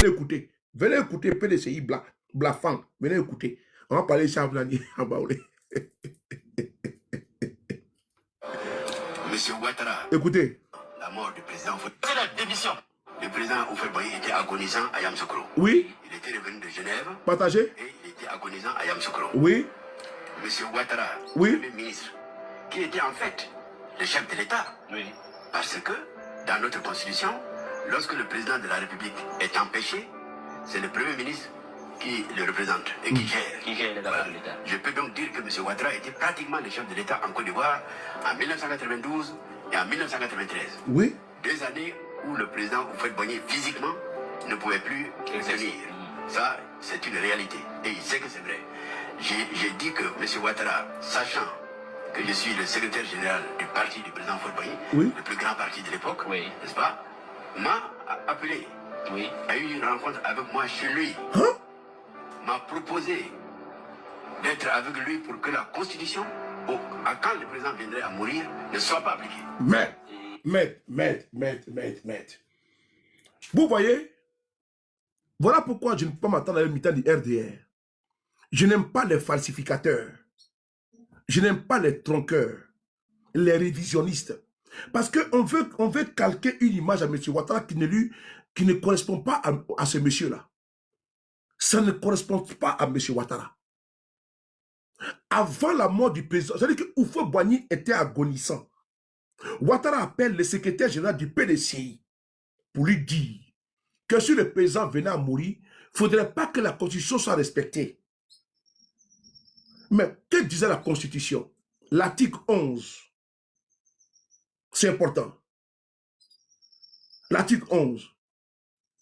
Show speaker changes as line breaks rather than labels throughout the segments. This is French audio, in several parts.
venez écouter. Venez écouter PDCI Blafang. Venez écouter. On va parler ça en Baoulé.
Monsieur Ouattara.
Écoutez.
La mort du président. C'est la démission. Le président Houphouët-Boigny était agonisant à Yamoussoukro.
Oui.
Il était revenu de Genève.
Partagé.
Et il était agonisant à Yamoussoukro.
Oui.
Monsieur Ouattara,
oui.
Premier ministre, qui était en fait le chef de l'État. Oui. Parce que, dans notre constitution, lorsque le président de la République est empêché, c'est le Premier ministre qui le représente et qui gère voilà. l'État. Je peux donc dire que M. Ouattara était pratiquement le chef de l'État en Côte d'Ivoire en 1992 et en 1993.
Oui.
2 années où le président Houphouët-Boigny physiquement ne pouvait plus tenir. Ça, c'est une réalité. Et il sait que c'est vrai. J'ai dit que M. Ouattara, sachant que je suis le secrétaire général du parti du président Houphouët-Boigny,
oui.
le plus grand parti de l'époque, oui. n'est-ce pas, m'a appelé, oui. a eu une rencontre avec moi chez lui, hein? M'a proposé d'être avec lui pour que la Constitution, quand le président viendrait à mourir, ne soit pas appliquée. Maître.
Vous voyez, voilà pourquoi je ne peux pas m'attendre à un militant du RDR. Je n'aime pas les falsificateurs. Je n'aime pas les tronqueurs, les révisionnistes. Parce qu'on veut calquer une image à M. Ouattara qui ne correspond pas à ce monsieur-là. Ça ne correspond pas à M. Ouattara. Avant la mort du président, c'est-à-dire que Houphouët-Boigny était agonisant. Ouattara appelle le secrétaire général du PDCI pour lui dire que si le président venait à mourir, il ne faudrait pas que la Constitution soit respectée. Mais que disait la Constitution? L'article 11. C'est important. L'article 11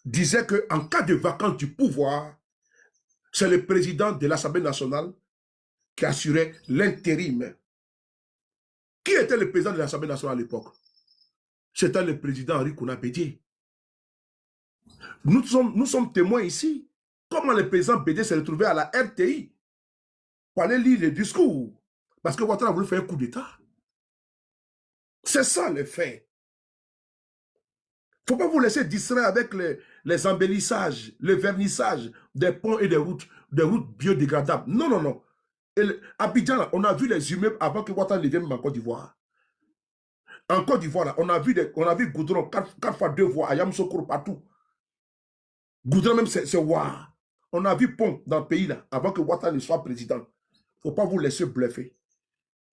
disait qu'en cas de vacance du pouvoir, c'est le président de l'Assemblée nationale qui assurait l'intérim. Qui était le président de l'Assemblée nationale à l'époque? C'était le président Henri Konan Bédié. Nous sommes témoins ici. Comment le président Bédié s'est retrouvé à la RTI pour aller lire les discours? Parce que Ouattara a voulu faire un coup d'État. C'est ça le fait. Il ne faut pas vous laisser distraire avec les embellissages, le vernissage des ponts et des routes biodégradables. Non. Abidjan, on a vu les immeubles avant que Ouattara ne vienne en Côte d'Ivoire. En Côte d'Ivoire, on a vu goudron 4 fois 2 voies à Yamoussoukro partout. Goudron même, c'est waouh. On a vu pont dans le pays là, avant que Ouattara ne soit président. Il ne faut pas vous laisser bluffer.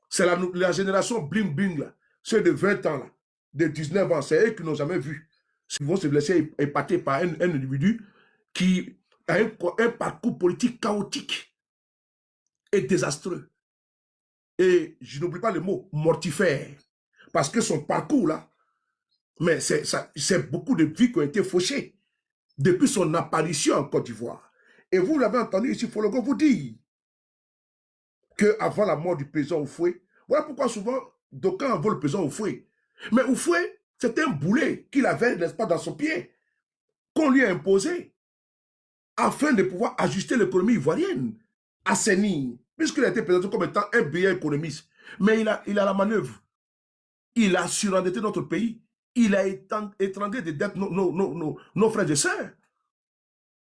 C'est la génération bling bling là, ceux de 20 ans là, de 19 ans, c'est eux qui n'ont jamais vu. Ils vont se laisser épater par un individu qui a un parcours politique chaotique et désastreux. Et je n'oublie pas le mot mortifère. Parce que son parcours là, mais c'est beaucoup de vies qui ont été fauchées depuis son apparition en Côte d'Ivoire. Et vous l'avez entendu ici, Fologo vous dit qu'avant la mort du président Houphouët, voilà pourquoi souvent d'aucuns envoient le président Houphouët. Mais Houphouët, c'était un boulet qu'il avait, n'est-ce pas, dans son pied, qu'on lui a imposé, afin de pouvoir ajuster l'économie ivoirienne, assainir, puisqu'il a été présenté comme étant un brillant économiste. Mais il a la manœuvre. Il a surendetté notre pays. Il a étranglé des dettes nos frères et sœurs.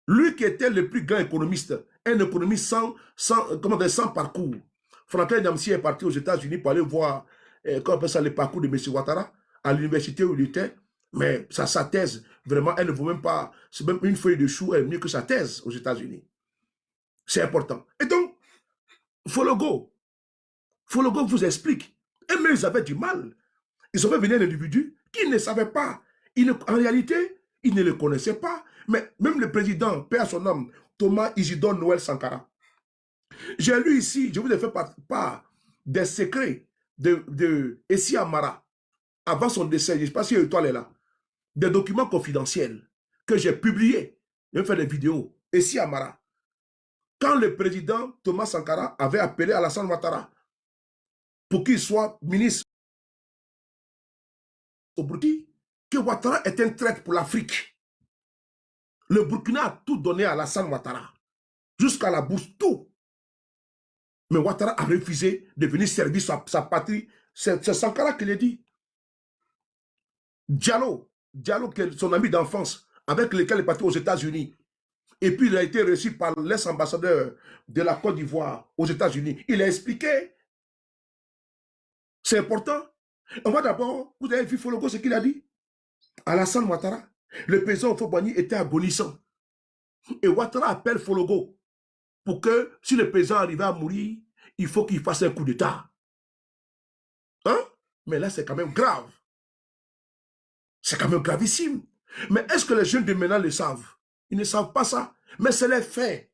Lui qui était le plus grand économiste, un économiste sans parcours. Franklin Nyamsi est parti aux États-Unis pour aller voir comment on appelle ça, le parcours de M. Ouattara à l'université où il était. Mais sa thèse, vraiment, elle ne vaut même pas, c'est même une feuille de chou, elle est mieux que sa thèse aux États-Unis. C'est important. Et donc, Fologo vous explique. Et même ils avaient du mal. Ils ont fait venir un individu qui ne savait pas. En réalité, ils ne le connaissaient pas. Mais même le président, paix à son âme, Thomas Isidore Noël Sankara. J'ai lu ici, je vous ai fait part des secrets de Essi Amara avant son décès. Je ne sais pas si l'étoile est là. Des documents confidentiels que j'ai publiés. J'ai fait des vidéos. Essi Amara. Quand le président Thomas Sankara avait appelé Alassane Ouattara pour qu'il soit ministre au Burkina, que Ouattara est un traître pour l'Afrique. Le Burkina a tout donné à Alassane Ouattara. Jusqu'à la bourse, tout. Mais Ouattara a refusé de venir servir sa patrie. C'est Sankara qui l'a dit. Diallo, son ami d'enfance, avec lequel il est parti aux États-Unis. Et puis il a été reçu par l'ex-ambassadeur de la Côte d'Ivoire aux États-Unis. Il a expliqué. C'est important. On va d'abord, vous avez vu Fologo, ce qu'il a dit? Alassane Ouattara, le président Houphouët-Boigny était agonissant. Et Ouattara appelle Fologo pour que si le président arrivait à mourir, il faut qu'il fasse un coup d'État. Hein? Mais là, c'est quand même grave. C'est quand même gravissime. Mais est-ce que les jeunes de maintenant le savent? Ils ne savent pas ça. Mais c'est les faits.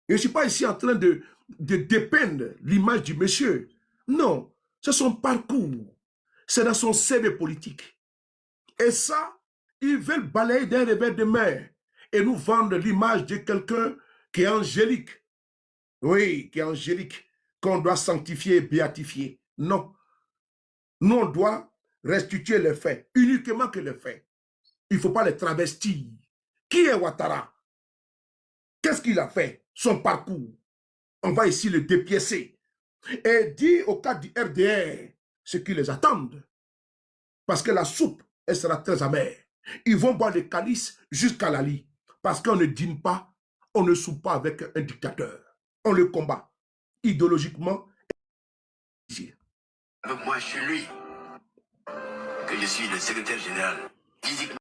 Et je ne suis pas ici en train de dépeindre l'image du monsieur. Non, c'est son parcours. C'est dans son CV politique. Et ça, ils veulent balayer d'un revers de main et nous vendre l'image de quelqu'un qui est angélique. Oui, qui est angélique, qu'on doit sanctifier et béatifier. Non. Nous, on doit restituer les faits, uniquement que les faits. Il ne faut pas les travestir. Qui est Ouattara? Qu'est-ce qu'il a fait? Son parcours. On va ici le dépiécer. Et dire au cas du RDR ce qui les attendent. Parce que la soupe, elle sera très amère. Ils vont boire le calice jusqu'à la lit. Parce qu'on ne dîne pas, on ne soupe pas avec un dictateur. On le combat idéologiquement.
Avec moi, chez lui, que je suis le secrétaire général, physiquement,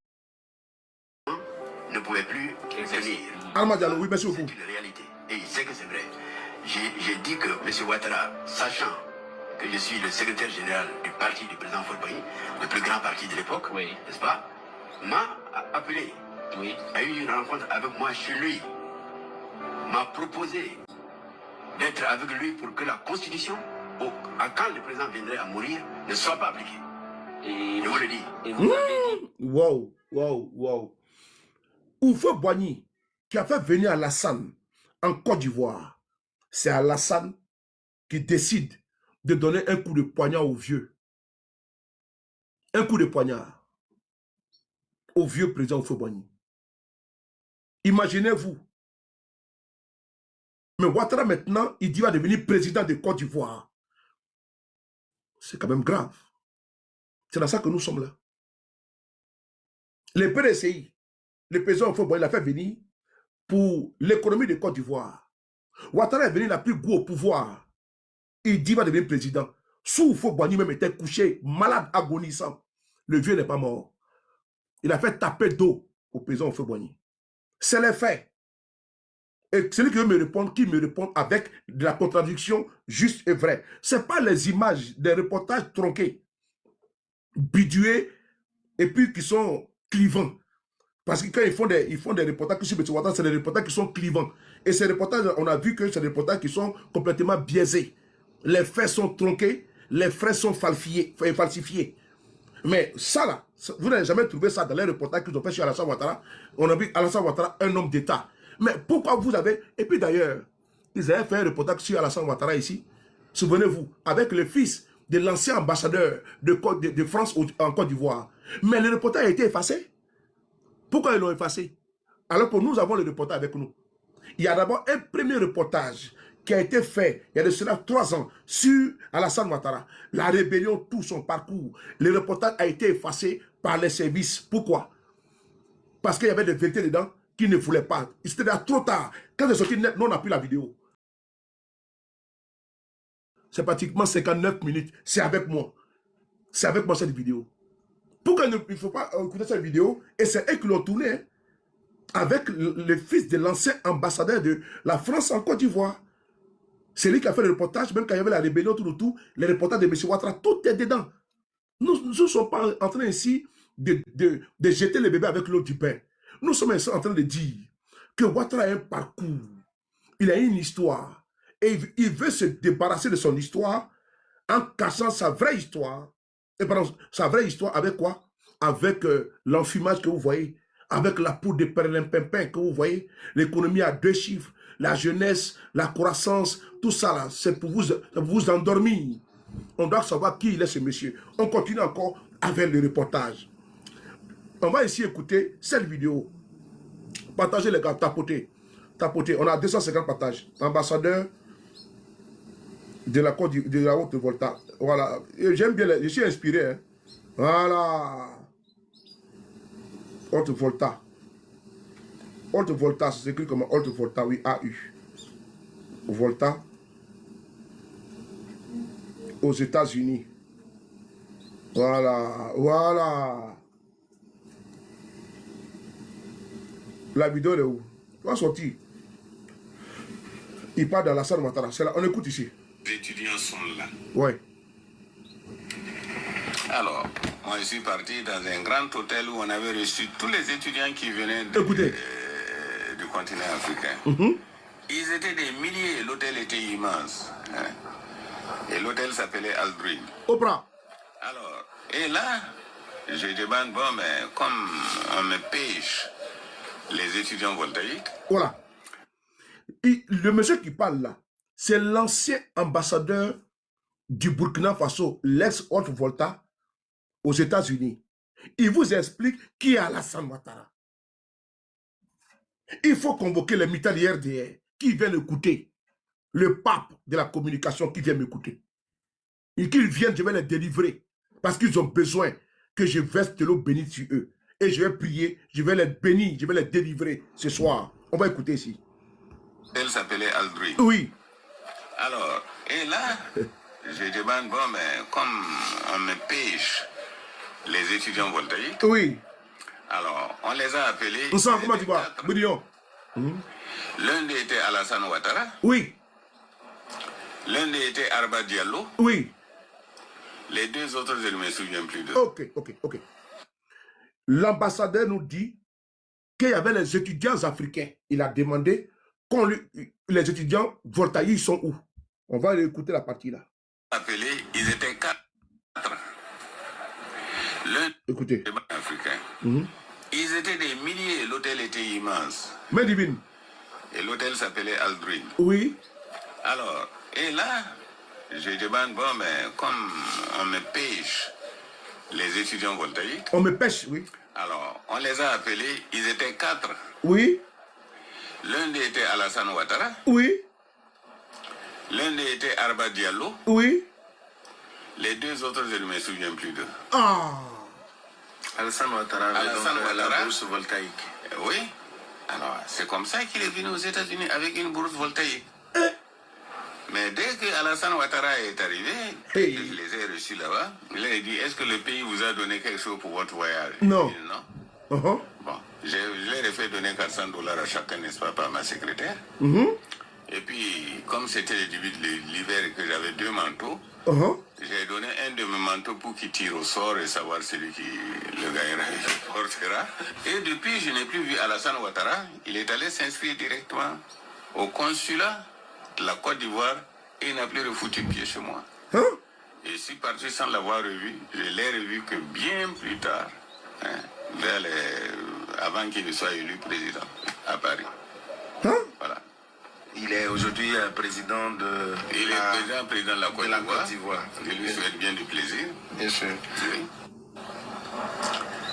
ne pouvait plus tenir.
Alma Diallo, oui, merci beaucoup.
C'est une réalité. Et il sait que c'est vrai. J'ai dit que M. Ouattara, sachant que je suis le secrétaire général du parti du président Houphouët-Boigny, le plus grand parti de l'époque,
Oui.
n'est-ce pas, m'a appelé,
Oui.
a eu une rencontre avec moi chez lui, m'a proposé d'être avec lui pour que la Constitution, quand le président viendrait à mourir, ne soit pas appliquée.
Et
Je vous le dis.
Et vous avez dit.
Wow, wow, wow. Houphouët-Boigny, qui a fait venir Alassane en Côte d'Ivoire, c'est Alassane qui décide de donner un coup de poignard au vieux. Un coup de poignard au vieux président Houphouët-Boigny. Imaginez-vous. Mais Ouattara maintenant, il dit qu'il va devenir président de Côte d'Ivoire. C'est quand même grave. C'est dans ça que nous sommes là. Le PDCI, le président Houphouët-Boigny l'a fait venir pour l'économie de Côte d'Ivoire. Ouattara est venu, il a pris goût au pouvoir. Il dit qu'il va devenir président. Sous Houphouët-Boigny même était couché, malade, agonissant. Le vieux n'est pas mort. Il a fait taper d'eau au président Houphouët-Boigny. C'est les faits. Et celui qui veut me répondre, qui me répond avec de la contradiction juste et vraie. Ce n'est pas les images des reportages tronqués, bidoués, et puis qui sont clivants. Parce que quand ils font des reportages sur M. Ouattara, c'est des reportages qui sont clivants. Et ces reportages, on a vu que c'est des reportages qui sont complètement biaisés. Les faits sont tronqués, les faits sont falsifiés. Mais ça là, vous n'avez jamais trouvé ça dans les reportages qu'ils ont fait sur Alassane Ouattara. On a vu Alassane Ouattara, un homme d'État. Mais pourquoi vous avez... Et puis d'ailleurs, ils avaient fait un reportage sur Alassane Ouattara ici. Souvenez-vous, avec le fils de l'ancien ambassadeur de France en Côte d'Ivoire. Mais le reportage a été effacé. Pourquoi ils l'ont effacé? Alors que nous avons le reportage avec nous. Il y a d'abord un premier reportage qui a été fait, il y a de cela 3 ans, sur Alassane Ouattara. La rébellion, tout son parcours. Le reportage a été effacé par les services. Pourquoi? Parce qu'il y avait des vérités dedans qui ne voulaient pas. C'était déjà trop tard. Quand c'est sorti net, nous on n'a plus la vidéo. C'est pratiquement 59 minutes. C'est avec moi. C'est avec moi cette vidéo. Pourquoi il ne faut pas écouter cette vidéo? Et c'est eux qui l'ont tourné, hein, avec le fils de l'ancien ambassadeur de la France en Côte d'Ivoire. C'est lui qui a fait le reportage, même quand il y avait la rébellion tout autour, les reportages de M. Ouattara, tout est dedans. Nous ne sommes pas en train ici de jeter le bébé avec l'eau du pain. Nous sommes ici en train de dire que Ouattara a un parcours, il a une histoire, et il veut se débarrasser de son histoire en cachant sa vraie histoire. Et pardon, sa vraie histoire avec quoi? Avec l'enfumage que vous voyez, avec la poudre de perlimpinpin que vous voyez, l'économie à 2 chiffres, la jeunesse, la croissance, tout ça là, c'est pour vous endormir. On doit savoir qui il est ce monsieur. On continue encore avec le reportage. On va ici écouter cette vidéo. Partagez les gars, tapotez. Tapotez. On a 250 partages. Ambassadeur de la Côte de la Haute-Volta. Voilà. J'aime bien, je suis inspiré. Hein. Voilà. Haute-Volta. Holt Volta, c'est écrit comme Holt Volta, oui, AU. Volta. Aux États-Unis. Voilà, voilà. La vidéo elle est où? Tu vas sortir. Il part dans la salle Ouattara. C'est là, on écoute ici.
Les étudiants sont là.
Ouais.
Alors, moi je suis parti dans un grand hôtel où on avait reçu tous les étudiants qui venaient
Écoutez.
du continent africain. Ils étaient des milliers, l'hôtel était immense. Hein. Et l'hôtel s'appelait Aldrin.
Oprah.
Alors, et là, je demande, bon, mais comme on me pêche les étudiants voltaïques.
Voilà. Le monsieur qui parle là, c'est l'ancien ambassadeur du Burkina Faso, l'ex-Holt Volta, aux États-Unis. Il vous explique qui est Alassane Ouattara. Il faut convoquer les militaires de RDR qui viennent écouter. Le pape de la communication qui vient m'écouter. Et qu'ils viennent, je vais les délivrer. Parce qu'ils ont besoin que je verse de l'eau bénite sur eux. Et je vais prier, je vais les bénir, je vais les délivrer ce soir. On va écouter ici.
Elle s'appelait Aldrin.
Oui.
Alors, et là, je demande, bon, mais comme on me pêche les étudiants voltaïques.
Oui.
Alors, on les a appelés.
On sent comment tu vois, Boudion.
L'un d'eux était Alassane Ouattara.
Oui.
L'un d'eux était Arba Diallo.
Oui.
Les deux autres, je ne me souviens plus d'eux.
Ok. L'ambassadeur nous dit qu'il y avait les étudiants africains. Il a demandé les étudiants voltaïques sont où? On va aller écouter la partie là.
Appelés, ils étaient 4. L'un
Écoutez.
était africain. Ils étaient des milliers, l'hôtel était immense.
Mais divine.
Et l'hôtel s'appelait Aldrin.
Oui.
Alors, et là, je demande, bon, mais comme on me pêche les étudiants voltaïques.
On me pêche, oui.
Alors, on les a appelés, ils étaient 4.
Oui.
L'un d'eux était Alassane Ouattara.
Oui.
L'un d'eux était Arba Diallo.
Oui.
Les deux autres, je ne me souviens plus d'eux.
Ah.
Alassane Ouattara, la bourse voltaïque.
Oui. Alors, c'est comme ça qu'il est venu aux États-Unis avec une bourse voltaïque. Mais dès que Alassane Ouattara est arrivé, je les ai reçus là-bas, il a dit, est-ce que le pays vous a donné quelque chose pour votre voyage?
Non.
Il dit, non.
Uh-huh.
Bon, je leur ai fait donner $400 à chacun, n'est-ce pas, par ma secrétaire. Et puis, comme c'était le début de l'hiver et que j'avais 2 manteaux, j'ai donné un de mes manteaux pour qu'il tire au sort et savoir celui qui le gagnera et le portera. Et depuis, je n'ai plus vu Alassane Ouattara. Il est allé s'inscrire directement au consulat de la Côte d'Ivoire et il n'a plus refoutu pied chez moi. Et je suis parti sans l'avoir revu. Je l'ai revu que bien plus tard, avant qu'il ne soit élu président à Paris. Voilà.
Il est aujourd'hui président de...
Il est président de la Côte
d'Ivoire.
Je lui souhaite bien du plaisir.
Bien sûr.
Oui.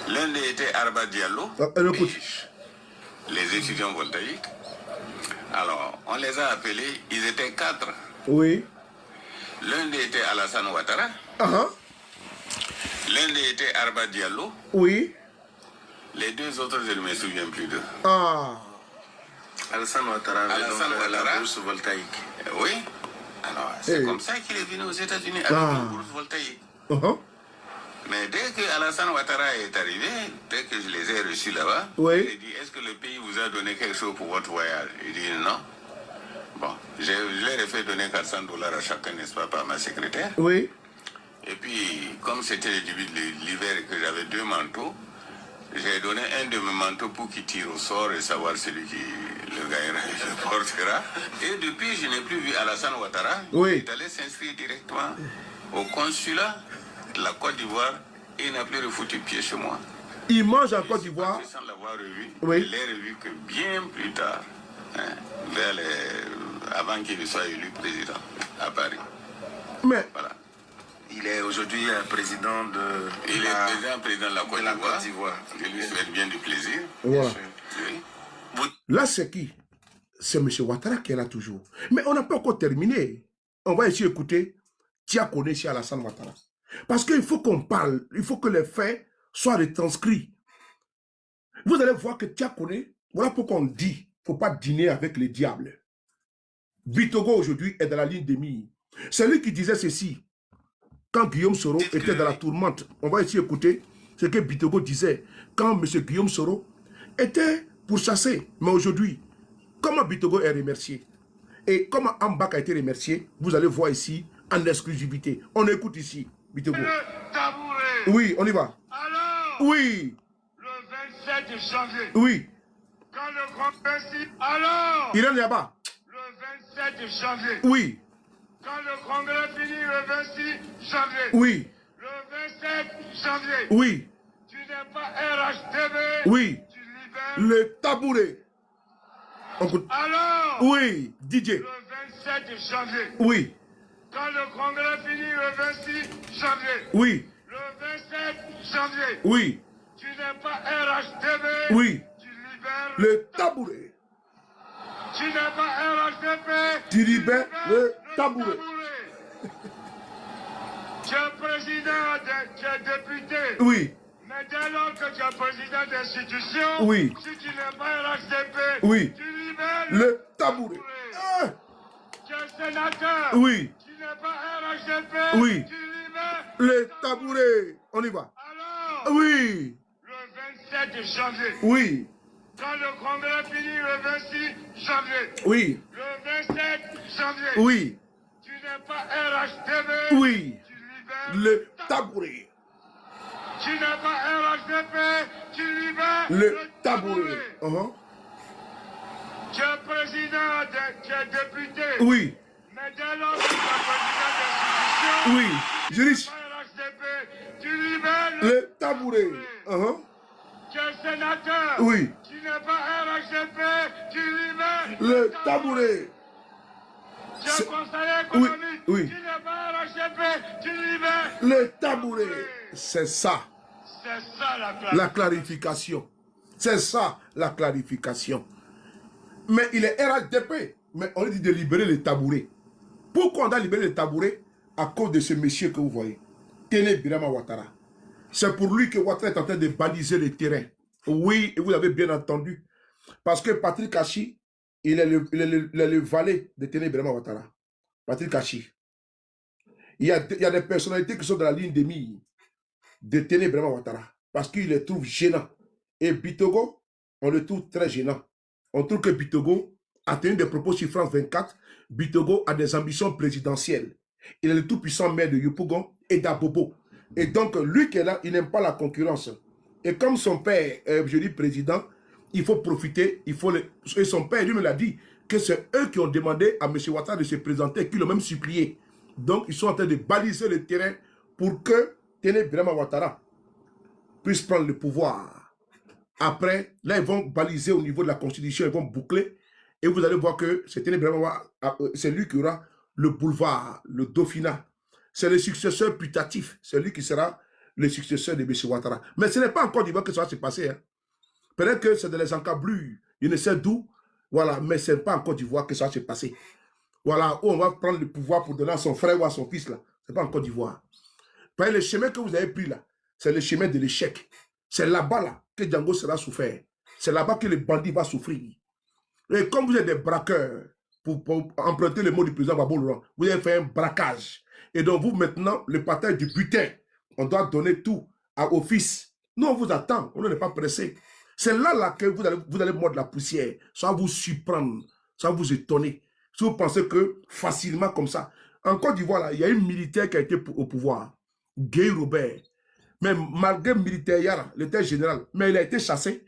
L'un d'eux était Arba Diallo.
Écoute.
Les étudiants voltaïques. Alors, on les a appelés, ils étaient 4.
Oui.
L'un d'eux était Alassane Ouattara. L'un d'eux était Arba Diallo.
Oui.
Les deux autres, je ne me souviens plus d'eux.
Alassane Ouattara, la bourse voltaïque.
Oui. Alors, c'est comme ça qu'il est venu aux États-Unis avec une bourse voltaïque. Mais dès que Alassane Ouattara est arrivé, dès que je les ai reçus là-bas, il a dit, est-ce que le pays vous a donné quelque chose pour votre voyage? Il dit non. Bon, je leur ai fait donner $400 à chacun, n'est-ce pas, par ma secrétaire.
Oui.
Et puis, comme c'était le début de l'hiver et que j'avais 2 manteaux, j'ai donné un de mes manteaux pour qu'il tire au sort et savoir celui qui le gagnera et le portera. Et depuis, je n'ai plus vu Alassane Ouattara. Il est allé s'inscrire directement au consulat de la Côte d'Ivoire et il n'a plus refoutu pied chez moi.
Il mange en Côte d'Ivoire.
Sans l'avoir revu,
je
l'ai revu que bien plus tard, avant qu'il ne soit élu président à Paris.
Mais
voilà.
Il est aujourd'hui président de...
Il est président de la Côte d'Ivoire. Je lui souhaite bien du plaisir.
Voilà.
Oui.
Là, c'est qui? C'est M. Ouattara qui est là toujours. Mais on n'a pas encore terminé. On va ici écouter Tiakone chez Alassane Ouattara. Parce qu'il faut qu'on parle, il faut que les faits soient retranscrits. Vous allez voir que Tiakone, Voilà pourquoi on dit, il ne faut pas dîner avec les diables. Bitogo aujourd'hui est dans la ligne des mires. C'est lui qui disait ceci. Quand Guillaume Soro était dans la tourmente, on va ici écouter ce que Bitogo disait. Quand M. Guillaume Soro était pourchassé. Mais aujourd'hui, comment Bitogo est remercié? Et comment Ambak a été remercié? Vous allez voir ici en exclusivité. On écoute ici, Bitogo. Oui, on y va.
Alors,
oui.
Le 27 janvier.
Oui.
Quand le grand principe. Alors,
Il est là-bas.
Le 27 janvier.
Oui.
Quand le congrès finit le 26 janvier.
Oui.
Le 27 janvier.
Oui.
Tu n'es pas RHTV.
Oui.
Tu libères.
Le tabouret.
Alors,
oui, DJ.
Le 27 janvier.
Oui.
Quand le congrès finit le 26 janvier.
Oui.
Le 27 janvier.
Oui.
Tu n'es pas RHTV.
Oui.
Tu libères.
Le tabouret.
Tu n'es pas RHTV.
Tu libères le tabouret.
Tu es président, tu es député.
Oui.
Mais dès lors que tu es président d'institution,
Oui.
si tu n'es pas RHTP,
Oui.
tu libères
Le tabouret. Ah.
Tu es sénateur.
Oui.
Tu n'es pas RHTP.
Oui.
Tu libères
Le tabouret. On y va.
Alors,
Oui.
le 27 janvier,
Oui.
quand le congrès finit le 26 janvier,
Oui.
le 27 janvier,
Oui.
tu n'es pas RHTV.
Oui.
Tu libères
Le tabouret.
Tu n'es pas RHTP. Tu libères
Le tabouret. Uh-huh.
Tu es président, tu es député.
Oui.
Mais dès lors que tu es président d'institution,
Oui.
tu
Juriste.
n'es pas RHTP. Tu libères
Le tabouret. Uh-huh.
Tu es sénateur.
Oui.
Tu n'es pas RHTP. Tu libères
Le tabouret.
Tu es
C'est-
conseiller économique.
oui.
Tu n'es pas RHTP. Tu libères
Le tabouret. C'est ça,
C'est ça la classe.
la clarification. C'est ça, la clarification. Mais il est RHDP. Mais on dit de libérer les tabourets. Pourquoi on a libéré les tabourets? À cause de ce monsieur que vous voyez. Téné Birama Ouattara. C'est pour lui que Ouattara est en train de baliser le terrain. Oui, et vous avez bien entendu. Parce que Patrick Kachi, il est le valet de Téné Birama Ouattara. Patrick Kachi. Il y a des personnalités qui sont dans la ligne des mires de Téné Birama Ouattara. Parce qu'il les trouve gênants. Et Bitogo, on le trouve très gênant. On trouve que Bitogo a tenu des propos sur France 24. Bitogo a des ambitions présidentielles. Il est le tout-puissant maire de Yopougon et d'Abobo. Et donc, lui qui est là, il n'aime pas la concurrence. Et comme son père, je dis président, il faut profiter, et son père, lui me l'a dit, que c'est eux qui ont demandé à M. Ouattara de se présenter, qui l'ont même supplié. Donc, ils sont en train de baliser le terrain pour que Téné Birama Ouattara puisse prendre le pouvoir. Après, là, ils vont baliser au niveau de la Constitution, ils vont boucler, et vous allez voir que c'est Téné Birama Ouattara, c'est lui qui aura le boulevard, le Dauphinat. C'est le successeur putatif, c'est lui qui sera le successeur de M. Ouattara. Mais ce n'est pas encore d'Ivoire que ça va se passer. Hein. Peut-être que c'est de les encablures, il ne sait d'où, voilà, mais ce n'est pas encore d'Ivoire que ça va se passer. Voilà, où on va prendre le pouvoir pour donner à son frère ou à son fils, là. Ce n'est pas encore d'Ivoire. Le chemin que vous avez pris, là, c'est le chemin de l'échec. C'est là-bas, là, que Django sera souffert. C'est là-bas que le bandit va souffrir. Et comme vous êtes des braqueurs, pour emprunter le mot du président Babou Laurent, vous avez fait un braquage. Et donc, vous, maintenant, le partage du butin, on doit donner tout au fils. Nous, on vous attend, on n'est pas pressé. C'est là que vous allez mordre la poussière. Ça va vous surprendre, ça va vous étonner. Si vous pensez que facilement comme ça. En Côte d'Ivoire, là, il y a un militaire qui a été au pouvoir, Guy Robert. Mais malgré le militaire, l'état général, mais il a été chassé.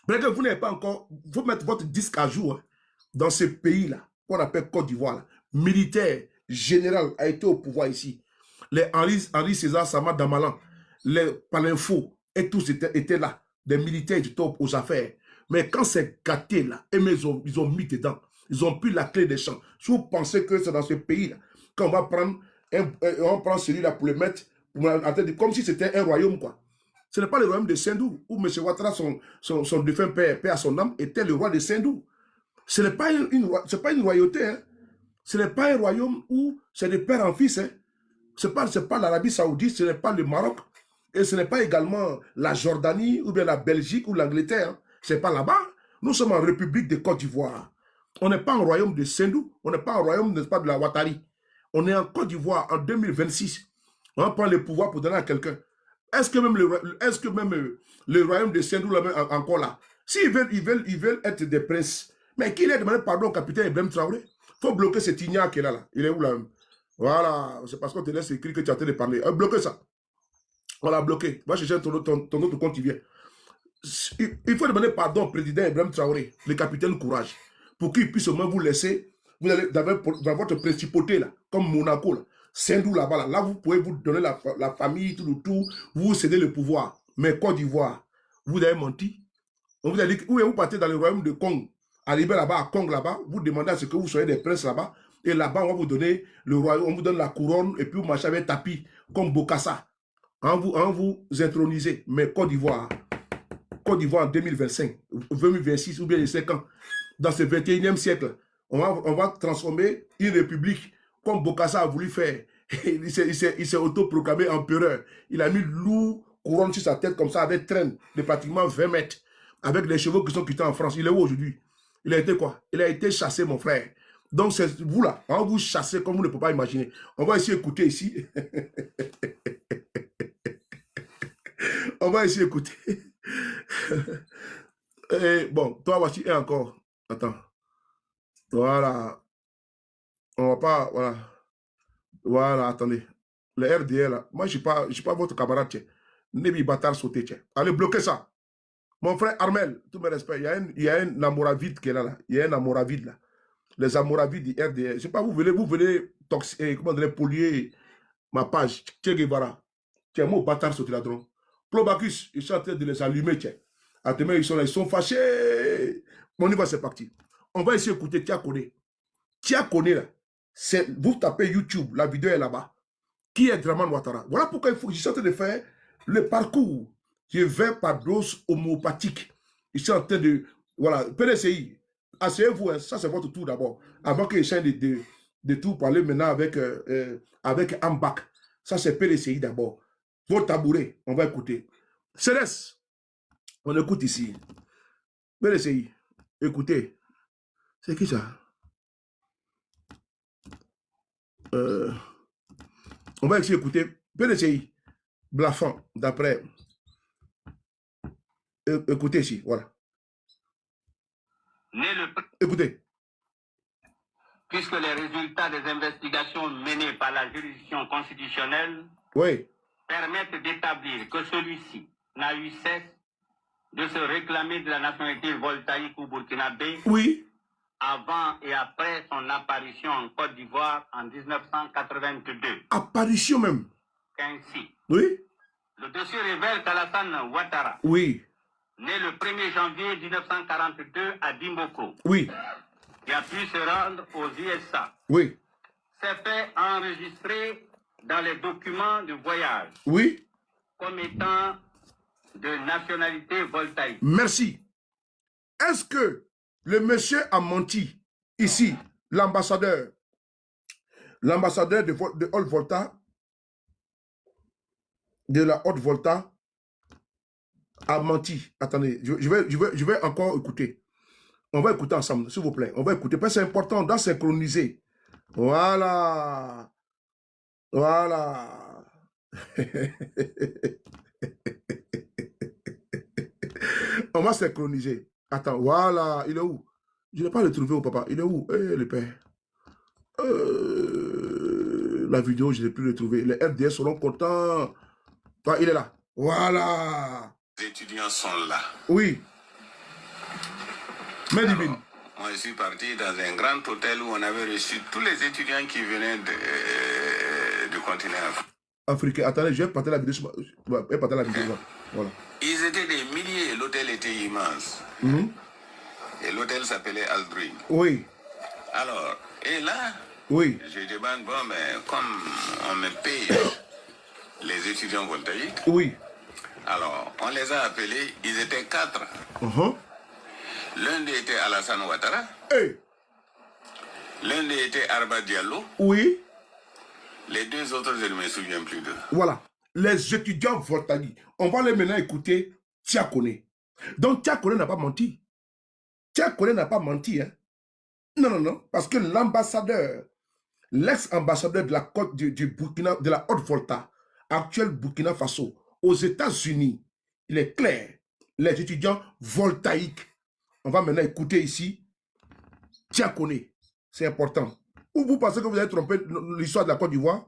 Mais que vous n'avez pas encore, il faut mettre votre disque à jour. Hein, dans ce pays-là, qu'on appelle Côte d'Ivoire, militaire, général, a été au pouvoir ici. Les Henri César Sama Damalan, les Palinfo, et tous étaient là. Des militaires du top aux affaires. Mais quand c'est gâté là, ils ont mis dedans. Ils ont pris la clé des champs. Si vous pensez que c'est dans ce pays-là, qu'on va prendre, on prend celui-là pour le mettre, comme si c'était un royaume, quoi. Ce n'est pas le royaume de Sindou, où M. Ouattara, son défunt père à son âme, était le roi de Sindou. Ce n'est pas une royauté. Hein. Ce n'est pas un royaume où c'est de père en fils. Hein. Ce n'est pas l'Arabie Saoudite, ce n'est pas le Maroc. Et ce n'est pas également la Jordanie, ou bien la Belgique, ou l'Angleterre. Hein. C'est pas là-bas. Nous sommes en République de Côte d'Ivoire. On n'est pas en royaume de Sendou. On n'est pas en royaume, n'est-ce pas, de la Ouattari. On est en Côte d'Ivoire en 2026. On va prendre le pouvoir pour donner à quelqu'un. Est-ce que même le royaume de Sendou là, encore là? S'ils veulent être des princes, mais qu'il ait demandé pardon au capitaine Ibrahim Traoré, il faut bloquer cet ignare qui est là. Il est où là? Voilà, c'est parce qu'on te laisse écrire que tu as en train de parler. Bloquez ça. On l'a bloqué. Va chercher ton autre compte qui vient. Il faut demander pardon au président Ibrahim Traoré, le capitaine Courage, pour qu'il puisse au moins vous laisser, vous allez dans votre principauté là, comme Monaco là, Sendou là-bas, là, vous pouvez vous donner la famille, tout, vous cédez le pouvoir. Mais Côte d'Ivoire, vous avez menti. On vous a dit que vous partez dans le royaume de Congo, arrivez là-bas, à Congo là-bas, vous demandez à ce que vous soyez des princes là-bas, et là-bas, on va vous donner le royaume, on vous donne la couronne, et puis vous marchez avec tapis, comme Bokassa, en vous intronisez. Mais Côte d'Ivoire en 2025, 2026, ou bien je sais quand, dans ce 21e siècle, on va transformer une république comme Bokassa a voulu faire. Il s'est autoproclamé empereur. Il a mis lourd couronne sur sa tête comme ça, avec traîne de pratiquement 20 mètres, avec les chevaux qui sont quittés en France. Il est où aujourd'hui? Il a été quoi? Il a été chassé, mon frère. Donc, c'est vous là, on va vous chasser comme vous ne pouvez pas imaginer. On va essayer d'écouter ici. On va essayer d'écouter. Bon, toi, voici un encore. Attends. Voilà. On va pas, voilà. Voilà, attendez. Le RDL, là. Moi, je ne suis pas votre camarade, tiens. Nebi bâtard sauté, tiens. Allez, bloquez ça. Mon frère Armel, tous mes respects, il y a un amoravide qui est là. Il y a un amoravide, là. Les amoravides du RDL. Je ne sais pas, vous venez comment dire, polluer ma page. Che Guevara. Tiens, mon bâtard sauté là-dedans. Plobacus, ils sont en train de les allumer, tiens. Attends, ils sont fâchés. On y va, c'est parti. On va essayer d'écouter Tia Kone. Tia Kone, là. Vous tapez YouTube, la vidéo est là-bas. Qui est Draman Ouattara? Voilà pourquoi je suis en train de faire le parcours. Je vais par dose homéopathique. Je suis en train de... Voilà, PDCI, asseyez-vous, hein, ça c'est votre tour d'abord. Avant que j'essaie de tout parler maintenant avec Ambak. Ça c'est PDCI d'abord. Votre tabouret, on va écouter. Céleste, on écoute ici. PDCI, écoutez. C'est qui ça? On va essayer d'écouter PDCI, Blafant, d'après. Écoutez ici, voilà. Écoutez.
Puisque les résultats des investigations menées par la juridiction constitutionnelle permettent d'établir que celui-ci n'a eu cesse de se réclamer de la nationalité voltaïque ou burkinabé avant et après son apparition en Côte d'Ivoire en 1982.
Apparition même.
Ainsi,
oui.
Le dossier révèle qu'Alassane Ouattara, né le 1er janvier 1942 à Dimboko, qui a pu se rendre aux USA, s'est fait enregistrer dans les documents de voyage comme étant de nationalité voltaïque.
Merci. Est-ce que le monsieur a menti ici, l'ambassadeur de Haute Volta, de la Haute Volta, a menti? Attendez, je vais encore écouter. On va écouter ensemble, s'il vous plaît. On va écouter, parce que c'est important d'en synchroniser. Voilà. Voilà. On va synchroniser. Attends, voilà. Il est où? Je n'ai pas le trouvé au papa. Il est où? Le père. La vidéo, je n'ai plus le trouvé. Les FDS seront contents. Ah, il est là. Voilà.
Les étudiants sont là.
Oui. Mais divine.
Moi, je suis parti dans un grand hôtel où on avait reçu tous les étudiants qui venaient du continent
africain. Attendez, je vais partager la vidéo. Voilà.
Ils étaient des milliers et l'hôtel était immense. Et l'hôtel s'appelait Aldrin.
Oui.
Alors, et là, je demande, bon, mais comme on me paye les étudiants voltaïques, alors on les a appelés, ils étaient 4. L'un d'eux était Alassane Ouattara. L'un d'eux était Arba Diallo. Les deux autres, je ne me souviens plus d'eux.
Voilà. Les étudiants voltaïques. On va les maintenant écouter Tia Kone. Donc, Tchakoulé n'a pas menti. Tchakoulé n'a pas menti. Hein. Non, non, non. Parce que l'ambassadeur, l'ex-ambassadeur de la côte du Burkina, de la Haute-Volta, actuel Burkina Faso, aux États-Unis, il est clair. Les étudiants voltaïques. On va maintenant écouter ici Tchakoulé. C'est important. Ou vous pensez que vous avez trompé l'histoire de la Côte d'Ivoire?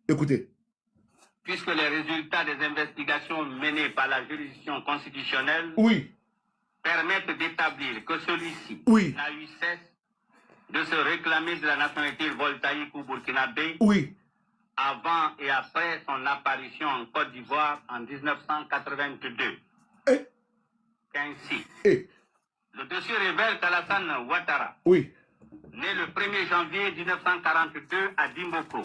Écoutez.
Puisque les résultats des investigations menées par la juridiction constitutionnelle permettent d'établir que celui-ci n'a eu cesse de se réclamer de la nationalité voltaïque ou burkinabé avant et après son apparition en Côte d'Ivoire en 1982. Ainsi, le dossier révèle qu'Alassane Ouattara, né le 1er janvier 1942 à Dimboko,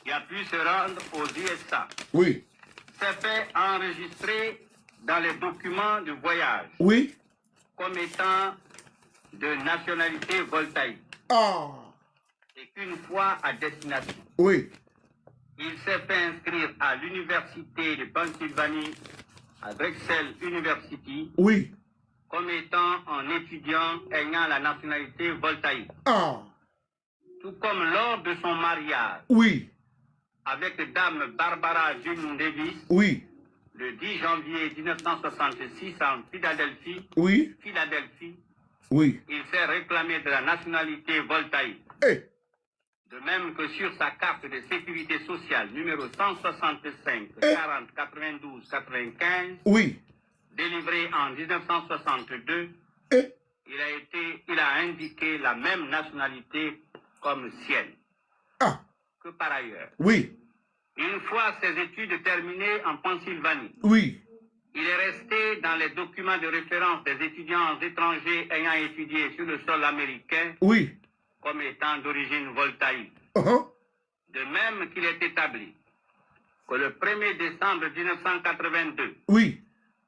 qui a pu se rendre aux USA, s'est fait enregistrer dans les documents de voyage comme étant de nationalité voltaïque. Et qu'une fois à destination, il s'est fait inscrire à l'université de Pennsylvanie, à Drexel University, comme étant un étudiant ayant la nationalité voltaïque. Tout comme lors de son mariage avec dame Barbara June Davis, le 10 janvier 1966 en Philadelphie, il s'est réclamé de la nationalité voltaïque. De même que sur sa carte de sécurité sociale numéro 165 40 92 95, délivrée en 1962, il a indiqué la même nationalité comme sienne. Que par ailleurs, une fois ses études terminées en Pennsylvanie, il est resté dans les documents de référence des étudiants étrangers ayant étudié sur le sol américain comme étant d'origine voltaïque. De même qu'il est établi que le 1er décembre 1982,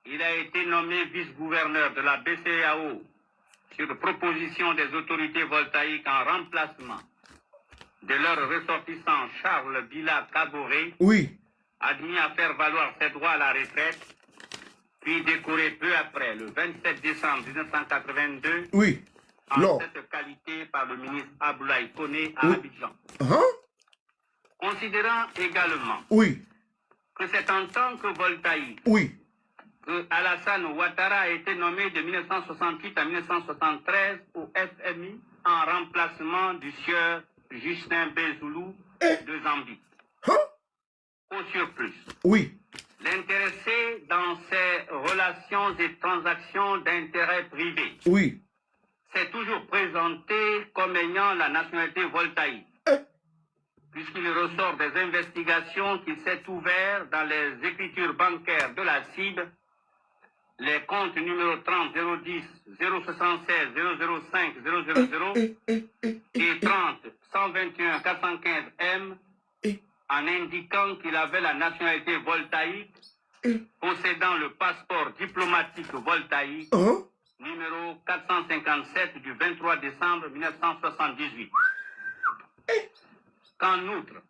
il a été nommé vice-gouverneur de la BCEAO sur proposition des autorités voltaïques en remplacement de leur ressortissant Charles Bila Kaboré, admis à faire valoir ses droits à la retraite, puis décoré peu après, le 27 décembre 1982, en cette qualité par le ministre Aboulaye Koné à Abidjan. Considérant également que c'est en tant que voltaïque que Alassane Ouattara a été nommé de 1968 à 1973 au FMI en remplacement du sieur Justin Bezoulou de Zambie. Au surplus, l'intéressé dans ses relations et transactions d'intérêt privé s'est toujours présenté comme ayant la nationalité voltaïque, puisqu'il ressort des investigations qu'il s'est ouvert dans les écritures bancaires de la CIB, les comptes numéro 30 010 076 005 000 et 30 121 415 M, en indiquant qu'il avait la nationalité voltaïque, possédant le passeport diplomatique voltaïque numéro 457 du 23 décembre 1978. Qu'en outre,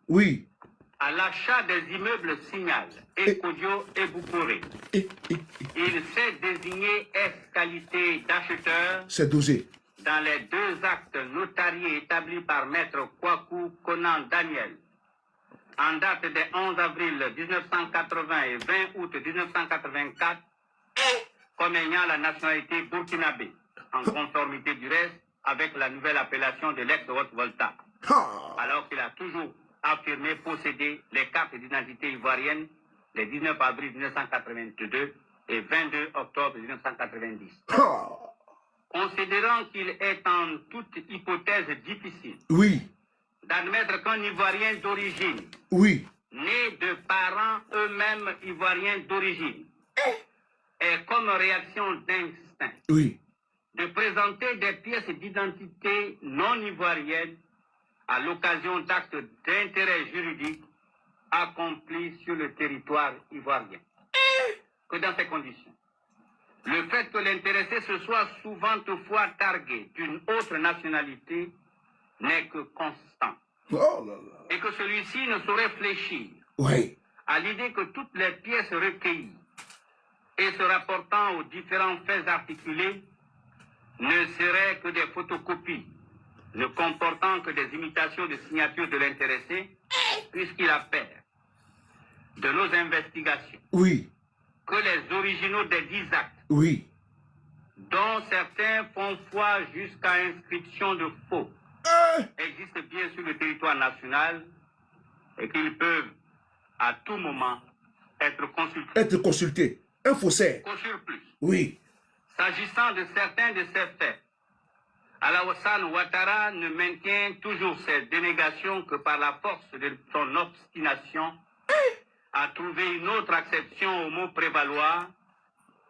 à l'achat des immeubles Signal, Ecodio et Boukoré, il s'est désigné qualité d'acheteur dans les deux actes notariés établis par Maître Kwaku Conan Daniel en date des 11 avril 1980 et 20 août 1984 comme ayant la nationalité burkinabé, en conformité du reste avec la nouvelle appellation de l'ex-Haute-Volta, alors qu'il a toujours affirmé posséder les cartes d'identité ivoiriennes les 19 avril 1982 et 22 octobre 1990. Considérant qu'il est en toute hypothèse difficile d'admettre qu'un Ivoirien d'origine, né de parents eux-mêmes Ivoiriens d'origine, est comme réaction d'instinct de présenter des pièces d'identité non ivoiriennes à l'occasion d'actes d'intérêt juridique accomplis sur le territoire ivoirien. Que dans ces conditions, le fait que l'intéressé se soit souvent toutefois targué d'une autre nationalité n'est que constant. Et que celui-ci ne saurait fléchir à l'idée que toutes les pièces recueillies et se rapportant aux différents faits articulés ne seraient que des photocopies, ne comportant que des imitations de signatures de l'intéressé, puisqu'il appelle de nos investigations
Oui.
que les originaux des 10 actes,
Oui.
dont certains font foi jusqu'à inscription de faux, existent bien sur le territoire national et qu'ils peuvent à tout moment être consultés.
Être consultés. Un faussaire.
Au surplus,
Oui.
s'agissant de certains de ces faits, Alassane Ouattara ne maintient toujours ses dénégations que par la force de son obstination à trouver une autre acception au mot prévaloir,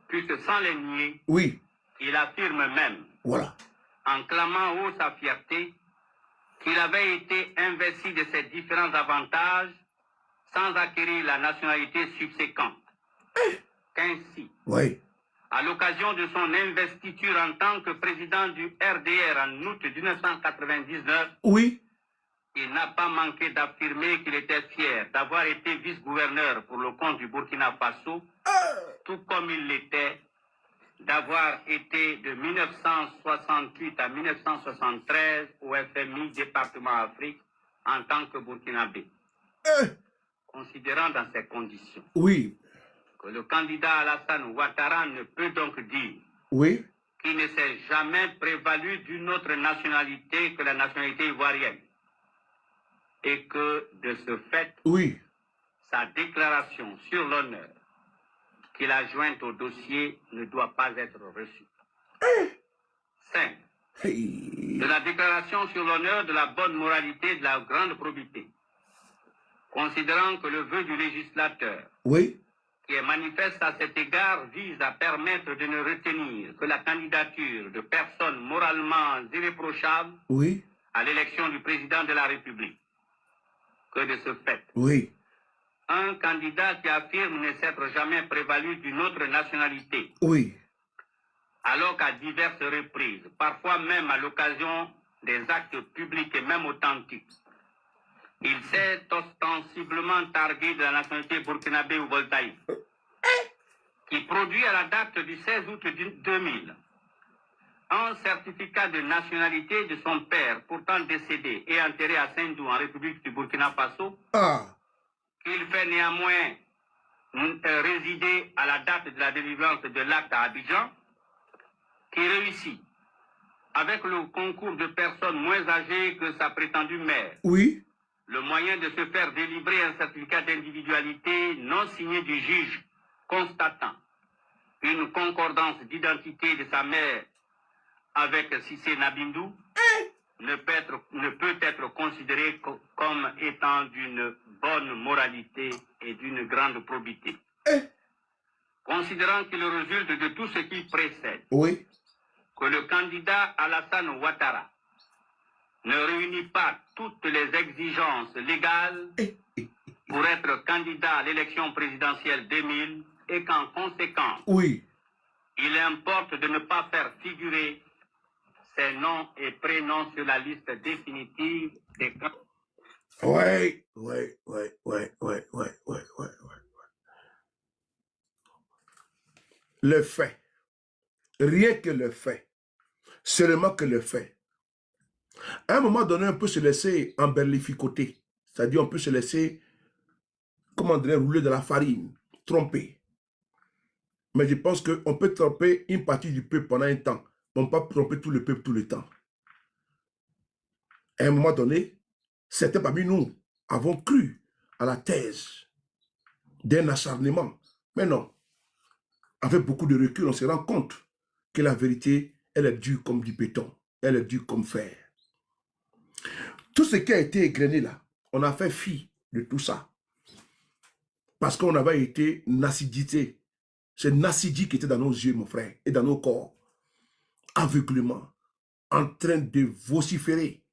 puisque sans les nier,
Oui.
il affirme même,
Voilà.
en clamant haut sa fierté, qu'il avait été investi de ses différents avantages sans acquérir la nationalité subséquente. Qu'ainsi,
Oui.
à l'occasion de son investiture en tant que président du RDR en août 1999,
Oui.
il n'a pas manqué d'affirmer qu'il était fier d'avoir été vice-gouverneur pour le compte du Burkina Faso, tout comme il l'était d'avoir été de 1968 à 1973 au FMI département Afrique en tant que burkinabé. Considérant dans ces conditions
Oui.
que le candidat Alassane Ouattara ne peut donc dire
Oui.
qu'il ne s'est jamais prévalu d'une autre nationalité que la nationalité ivoirienne et que, de ce fait,
Oui.
sa déclaration sur l'honneur qu'il a jointe au dossier ne doit pas être reçue. 5.
Hey.
De la déclaration sur l'honneur de la bonne moralité et de la grande probité, considérant que le vœu du législateur,
Oui.
qui est manifeste à cet égard, vise à permettre de ne retenir que la candidature de personnes moralement irréprochables
Oui.
à l'élection du président de la République. Que de ce fait,
Oui.
un candidat qui affirme ne s'être jamais prévalu d'une autre nationalité,
Oui.
alors qu'à diverses reprises, parfois même à l'occasion des actes publics et même authentiques, il s'est ostensiblement targué de la nationalité burkinabé ou voltaïque, qui produit à la date du 16 août 2000 un certificat de nationalité de son père, pourtant décédé et enterré à Saint-Dou, en République du Burkina Faso, qu'il fait néanmoins résider à la date de la délivrance de l'acte à Abidjan, qui réussit, avec le concours de personnes moins âgées que sa prétendue mère,
Oui.
le moyen de se faire délivrer un certificat d'individualité non signé du juge constatant une concordance d'identité de sa mère avec Cissé Nabindou ne peut être considéré comme étant d'une bonne moralité et d'une grande probité. Considérant qu'il résulte de tout ce qui précède,
Oui.
que le candidat Alassane Ouattara ne réunit pas toutes les exigences légales pour être candidat à l'élection présidentielle 2000 et qu'en conséquence,
Oui.
il importe de ne pas faire figurer ses noms et prénoms sur la liste définitive des candidats.
Ouais. Le fait. Rien que le fait. Seulement que le fait. À un moment donné, on peut se laisser emberlificoter. C'est-à-dire, on peut se laisser, comment dire, rouler de la farine, tromper. Mais je pense qu'on peut tromper une partie du peuple pendant un temps. On ne peut pas tromper tout le peuple tout le temps. À un moment donné, certains parmi nous avons cru à la thèse d'un acharnement. Mais non. Avec beaucoup de recul, on se rend compte que la vérité, elle est dure comme du béton. Elle est dure comme fer. Tout ce qui a été égrené là, on a fait fi de tout ça. Parce qu'on avait été nacidité. C'est nacidie qui était dans nos yeux, mon frère, et dans nos corps. Aveuglement. En train de vociférer.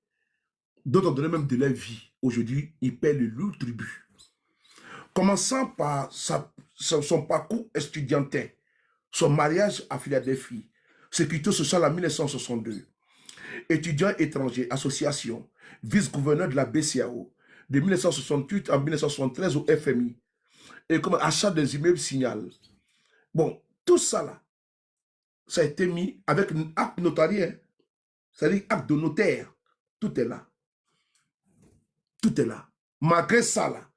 D'autres ont donné même de leur vie. Aujourd'hui, ils paient le lourd tribut. Commençant par son parcours estudiantin, son mariage à Philadelphie, sécurité sociale en 1962, étudiant étranger, association, vice-gouverneur de la BCAO, de 1968 à 1973 au FMI, et comme achat des immeubles Signal, Bon, tout ça là, ça a été mis avec un acte notarié, c'est-à-dire acte de notaire. Tout est là. Tout est là. Malgré ça là,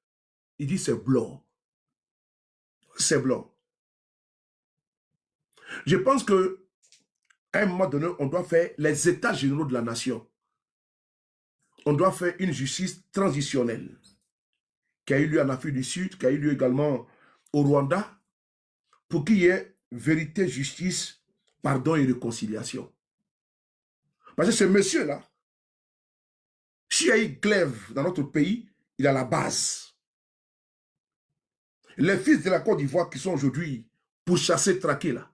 il dit c'est blanc. C'est blanc. Je pense que à un moment donné, on doit faire les états généraux de la nation. On doit faire une justice transitionnelle qui a eu lieu en Afrique du Sud, qui a eu lieu également au Rwanda, pour qu'il y ait vérité, justice, pardon et réconciliation. Parce que ce monsieur-là, s'il y a eu glaive dans notre pays, il a la base. Les fils de la Côte d'Ivoire qui sont aujourd'hui pourchassés, traqués là,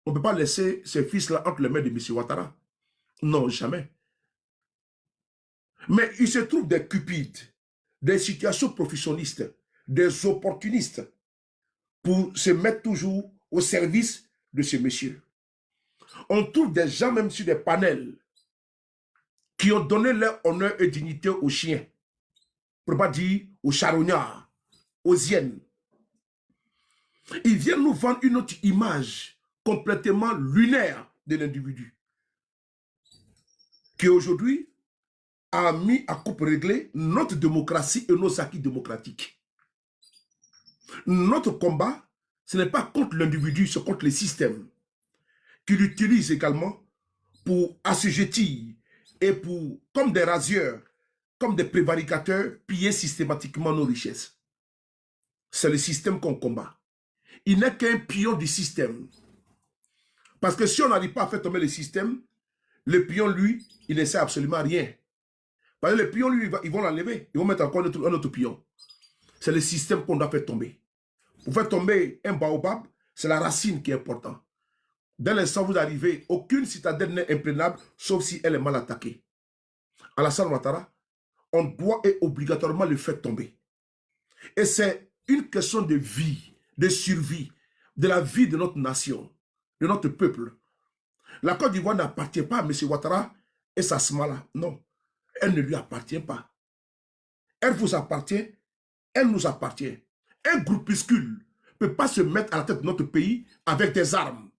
on ne peut pas laisser ces fils-là entre les mains de M. Ouattara. Non, jamais. Mais il se trouve des cupides, des situations professionnalistes, des opportunistes pour se mettre toujours au service de ces messieurs. On trouve des gens même sur des panels qui ont donné leur honneur et dignité aux chiens, pour ne pas dire aux charognards, aux hyènes. Ils viennent nous vendre une autre image complètement lunaire de l'individu qui aujourd'hui a mis à coupe réglée notre démocratie et nos acquis démocratiques. Notre combat, ce n'est pas contre l'individu, c'est contre les systèmes qui l'utilisent également pour assujettir et pour, comme des rasieurs, comme des prévaricateurs, piller systématiquement nos richesses. C'est le système qu'on combat. Il n'est qu'un pion du système. Parce que si on n'arrive pas à faire tomber le système, le pion, lui, il ne sait absolument rien. Parce que le pion, lui, ils vont l'enlever. Ils vont mettre encore un autre pion. C'est le système qu'on doit faire tomber. Pour faire tomber un baobab, c'est la racine qui est importante. Dès l'instant où vous arrivez, aucune citadelle n'est imprenable, sauf si elle est mal attaquée. Alassane Ouattara, on doit et obligatoirement le faire tomber. Et c'est une question de vie, de survie, de la vie de notre nation, de notre peuple. La Côte d'Ivoire n'appartient pas à M. Ouattara et sa smala. Non, elle ne lui appartient pas. Elle vous appartient, elle nous appartient. Un groupuscule ne peut pas se mettre à la tête de notre pays avec des armes.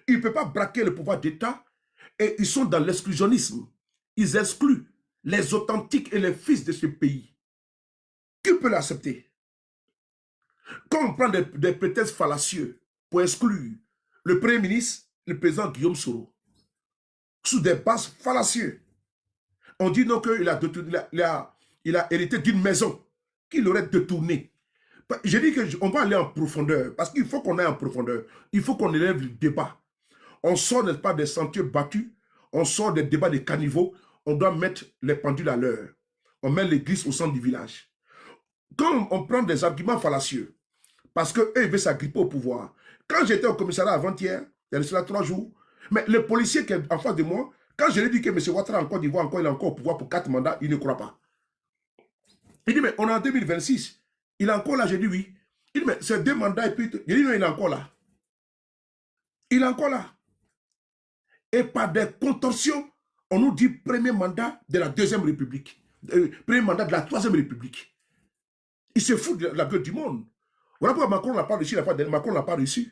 Il ne peut pas braquer le pouvoir d'État et ils sont dans l'exclusionnisme. Ils excluent les authentiques et les fils de ce pays. Qui peut l'accepter? Quand on prend des prétextes fallacieux pour exclure le Premier ministre, le président Guillaume Soro, sous des bases fallacieuses, on dit non qu'il a hérité d'une maison qu'il aurait détournée. Je dis qu'on va aller en profondeur, parce qu'il faut qu'on aille en profondeur. Il faut qu'on élève le débat. On sort, n'est-ce pas, des sentiers battus, on sort des débats des caniveaux, on doit mettre les pendules à l'heure. On met l'église au centre du village. Quand on prend des arguments fallacieux, parce qu'eux, ils veulent s'agripper au pouvoir. Quand j'étais au commissariat avant-hier, il y a cela 3 jours, mais le policier qui est en face de moi, quand je lui ai dit que M. Ouattara en Côte d'Ivoire, il est encore au pouvoir pour 4 mandats, il ne croit pas. Il dit, mais on est en 2026. Il est encore là, j'ai dit oui. Il dit, mais c'est 2 mandats et puis... J'ai dit non, il est encore là. Il est encore là. Et par des contorsions, on nous dit premier mandat de la 2e République. Premier mandat de la 3e République. Il se fout de la gueule du monde. Voilà pourquoi Macron n'a pas réussi, Macron n'a pas réussi.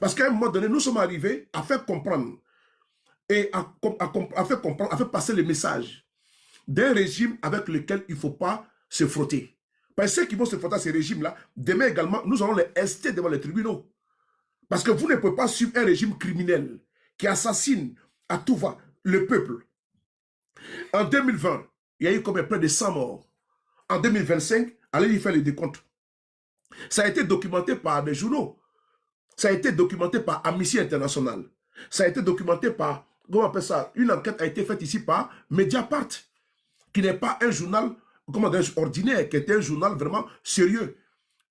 Parce qu'à un moment donné, nous sommes arrivés à faire comprendre et à faire passer le message d'un régime avec lequel il ne faut pas se frotter. Parce que ceux qui vont se frotter à ce régime-là, demain également, nous allons les ester devant les tribunaux. Parce que vous ne pouvez pas suivre un régime criminel qui assassine à tout va le peuple. En 2020, il y a eu combien? Près de 100 morts. En 2025, allez y faire les décomptes. Ça a été documenté par des journaux. Ça a été documenté par Amnesty International. Ça a été documenté par, comment on appelle ça? Une enquête a été faite ici par Mediapart, qui n'est pas un journal, comment dire, ordinaire, qui est un journal vraiment sérieux,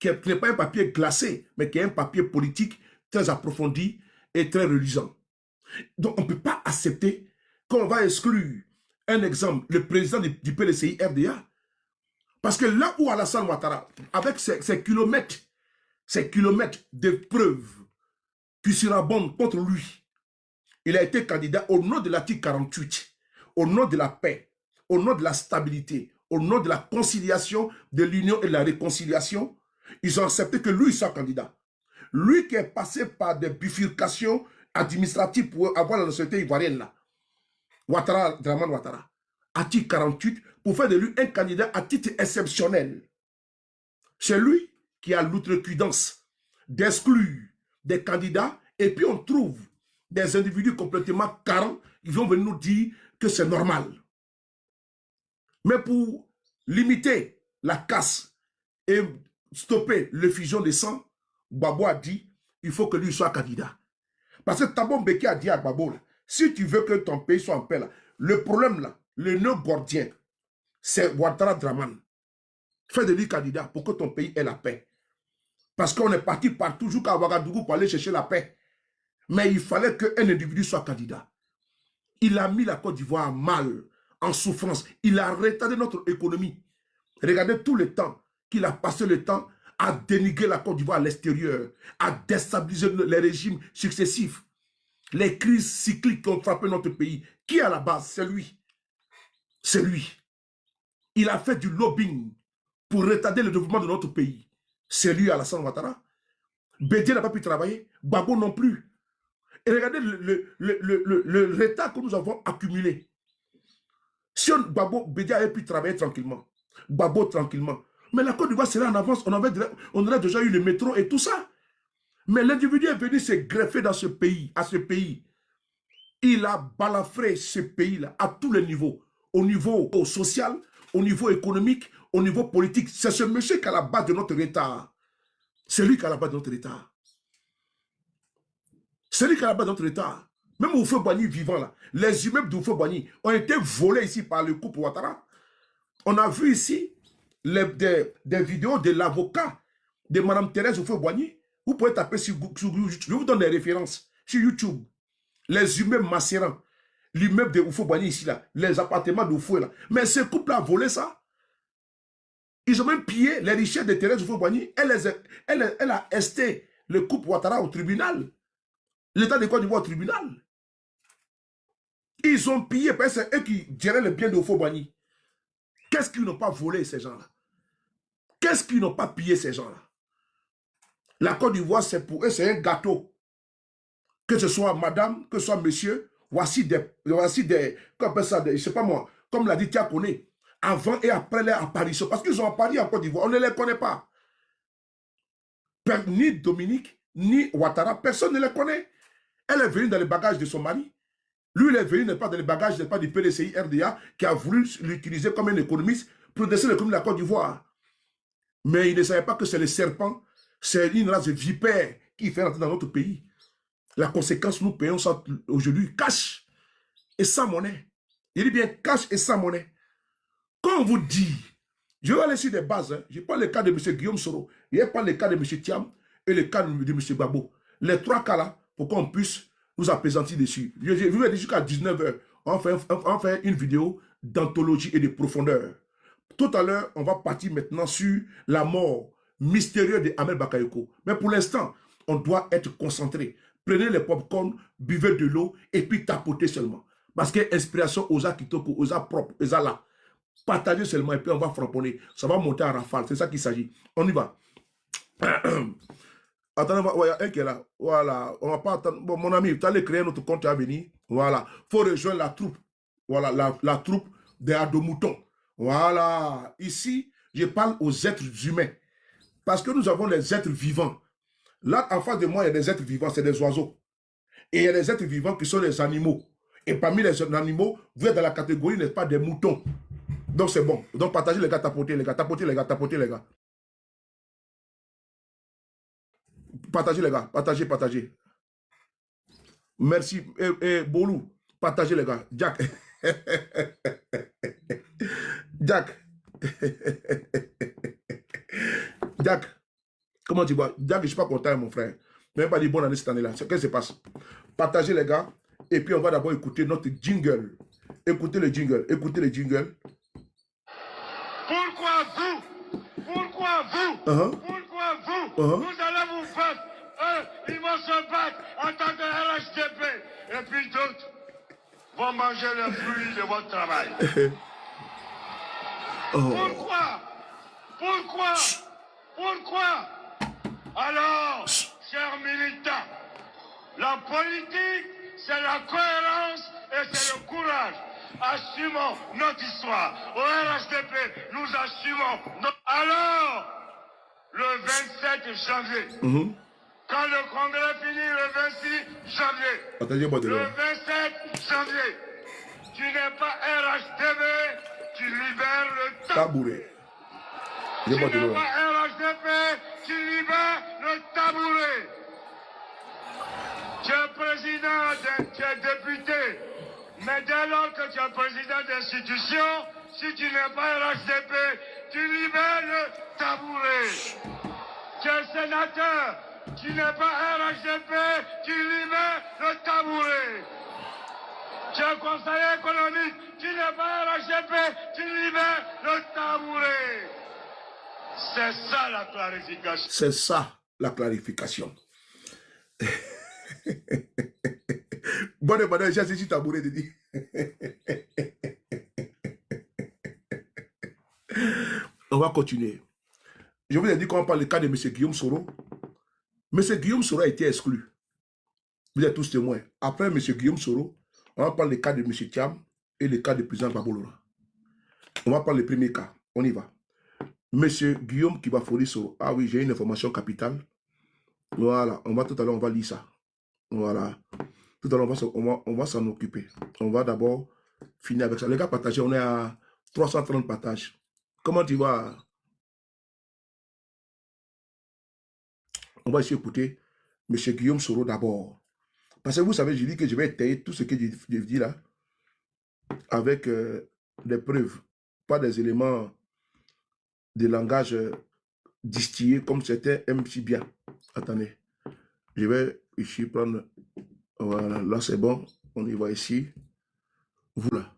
qui n'est pas un papier glacé, mais qui est un papier politique très approfondi et très reluisant. Donc on ne peut pas accepter qu'on va exclure, un exemple, le président du PLCI RDA. Parce que là où Alassane Ouattara, avec ses kilomètres de preuves qui surabondent contre lui, il a été candidat au nom de l'article 48, au nom de la paix, au nom de la stabilité, au nom de la conciliation, de l'union et de la réconciliation. Ils ont accepté que lui soit candidat. Lui qui est passé par des bifurcations administratives pour avoir la nationalité ivoirienne là. Ouattara, Dramane Ouattara, article 48, pour faire de lui un candidat à titre exceptionnel. C'est lui qui a l'outrecuidance d'exclure des candidats et puis on trouve des individus complètement carents qui vont venir nous dire que c'est normal. Mais pour limiter la casse et stopper l'effusion de sang, Gbagbo a dit il faut que lui soit candidat. Parce que Thabo Mbeki a dit à Gbagbo, si tu veux que ton pays soit en paix, là, le problème là, le nœud gordien, c'est Ouattara Dramane. Fais de lui candidat pour que ton pays ait la paix. Parce qu'on est parti partout jusqu'à Ouagadougou pour aller chercher la paix. Mais il fallait qu'un individu soit candidat. Il a mis la Côte d'Ivoire mal, en souffrance. Il a retardé notre économie. Regardez tout le temps qu'il a passé le temps à dénigrer la Côte d'Ivoire à l'extérieur, à déstabiliser les régimes successifs. Les crises cycliques qui ont frappé notre pays. Qui à la base? C'est lui. C'est lui. Il a fait du lobbying pour retarder le développement de notre pays. C'est lui, Alassane Ouattara. Bédié n'a pas pu travailler. Gbagbo non plus. Et regardez le retard que nous avons accumulé. Si Gbagbo, Bédié avait pu travailler tranquillement. Gbagbo tranquillement. Mais la Côte d'Ivoire serait en avance. On aurait déjà eu le métro et tout ça. Mais l'individu est venu se greffer dans ce pays, à ce pays. Il a balafré ce pays-là à tous les niveaux. Au niveau social, au niveau économique, au niveau politique. C'est ce monsieur qui est à la base de notre retard. C'est lui qui est à la base de notre retard. C'est lui qui est à la base de notre retard. Même Houphouët-Boigny vivant là, les immeubles d'Houphouët-Boigny ont été volés ici par le couple Ouattara. On a vu ici des vidéos de l'avocat de Mme Thérèse Houphouët-Boigny. Vous pouvez taper sur YouTube. Je vous donne des références sur YouTube. Les immeubles macérants. L'immeuble de Houphouët-Boigny ici, là. Les appartements de Houphouët, là. Mais ce couple a volé ça. Ils ont même pillé les richesses de Thérèse Houphouët-Boigny. Elle a esté le couple Ouattara au tribunal. L'État de Côte d'Ivoire au tribunal. Ils ont pillé, parce que c'est eux qui géraient le bien de Houphouët-Boigny. Qu'est-ce qu'ils n'ont pas volé, ces gens-là? Qu'est-ce qu'ils n'ont pas pillé, ces gens-là? La Côte d'Ivoire, c'est pour eux, c'est un gâteau. Que ce soit madame, que ce soit monsieur, voici des comme ça, je ne sais pas moi, comme l'a dit Tiakone, avant et après leur apparition. Parce qu'ils ont apparu en Côte d'Ivoire, on ne les connaît pas. Ni Dominique, ni Ouattara, personne ne les connaît. Elle est venue dans les bagages de son mari. Lui, il est venu, n'est pas dans les bagages, n'est pas du PDCI RDA, qui a voulu l'utiliser comme un économiste pour descendre l'économie de la Côte d'Ivoire. Mais il ne savait pas que c'est le serpent, c'est une race de vipère qui fait rentrer dans notre pays. La conséquence, nous payons ça aujourd'hui cash et sans monnaie. Il dit bien cash et sans monnaie. Quand on vous dit, je vais aller sur des bases, hein, je prends le cas de M. Guillaume Soro, je prends le cas de M. Thiam et le cas de M. Gbagbo. Les trois cas là, pour qu'on puisse nous apaisantir dessus. Je vais dire jusqu'à 19 h. On fait une vidéo d'anthologie et de profondeur. Tout à l'heure, on va partir maintenant sur la mort mystérieuse de Ahmed Bakayoko. Mais pour l'instant, on doit être concentré. Prenez les popcorn, buvez de l'eau et puis tapotez seulement. Parce que inspiration, osa kitoko, osa propre, osa là. Partagez seulement et puis on va frapponner. Ça va monter en rafale. C'est ça qu'il s'agit. On y va. Attendez, il y a un qui est là. Voilà. On va pas attendre. Bon, mon ami, tu allais créer notre compte à venir. Voilà. Il faut rejoindre la troupe. Voilà, la troupe des Adomoutons. Voilà. Ici, je parle aux êtres humains. Parce que nous avons les êtres vivants. Là, en face de moi, il y a des êtres vivants, c'est des oiseaux. Et il y a des êtres vivants qui sont des animaux. Et parmi les animaux, vous êtes dans la catégorie, n'est-ce pas, des moutons. Donc c'est bon. Donc partagez les gars, tapotez les gars, tapotez les gars, tapotez les gars. Partagez les gars, partagez. Merci. Et Bolou, partagez les gars. Jack. Jack. Jack. Comment tu vois? Jack, je ne suis pas content, mon frère. Je ne vais pas dire bonne année cette année-là. Qu'est-ce qui se passe? Partagez les gars. Et puis on va d'abord écouter notre jingle. Écoutez le jingle. Écoutez le jingle.
Pourquoi vous? Pourquoi vous? Pourquoi vous? Vous allez vous battre. Ils vont se battre en tant que LHDP. Et puis d'autres vont manger le fruit de votre travail. Pourquoi? Alors, chers militants, la politique, c'est la cohérence et c'est le courage. Assumons notre histoire. Au RHDP, nous assumons notre... Alors, le 27 janvier, quand le congrès finit le 26 janvier, le 27 janvier, tu n'es pas RHDP, tu libères le tabouret. Tu n'es pas RHDP, tu libères le tabouret. Tu es président, tu es député, mais dès lors que tu es président d'institution, si tu n'es pas RHDP, tu libères le tabouret. Tu es sénateur, tu n'es pas RHDP, tu libères le tabouret. Tu es conseiller économique, tu n'es pas RHDP, tu libères le tabouret. C'est ça la clarification.
C'est ça la clarification. Bonne madame, j'ai saisi tabouret de dire. On va continuer. Je vous ai dit qu'on parle du cas de M. Guillaume Soro. M. Guillaume Soro a été exclu. Vous êtes tous témoins. Après M. Guillaume Soro, on va parler du cas de M. Thiam et le cas du président Babolora. On va parler du premier cas. On y va. M. Guillaume Kibafori Soro. Ah oui, j'ai une information capitale. Voilà. On va tout à l'heure, on va lire ça. Voilà. Tout à l'heure, on va s'en occuper. On va d'abord finir avec ça. Les gars, partagez. On est à 330 partages. Comment tu vas? On va essayer d'écouter M. Guillaume Soro d'abord. Parce que vous savez, je dis que je vais étayer tout ce que je dis là avec des preuves, pas des éléments de langage distillé comme c'était MC bien. Attendez, je vais ici prendre, voilà, là c'est bon, on y va ici, voilà.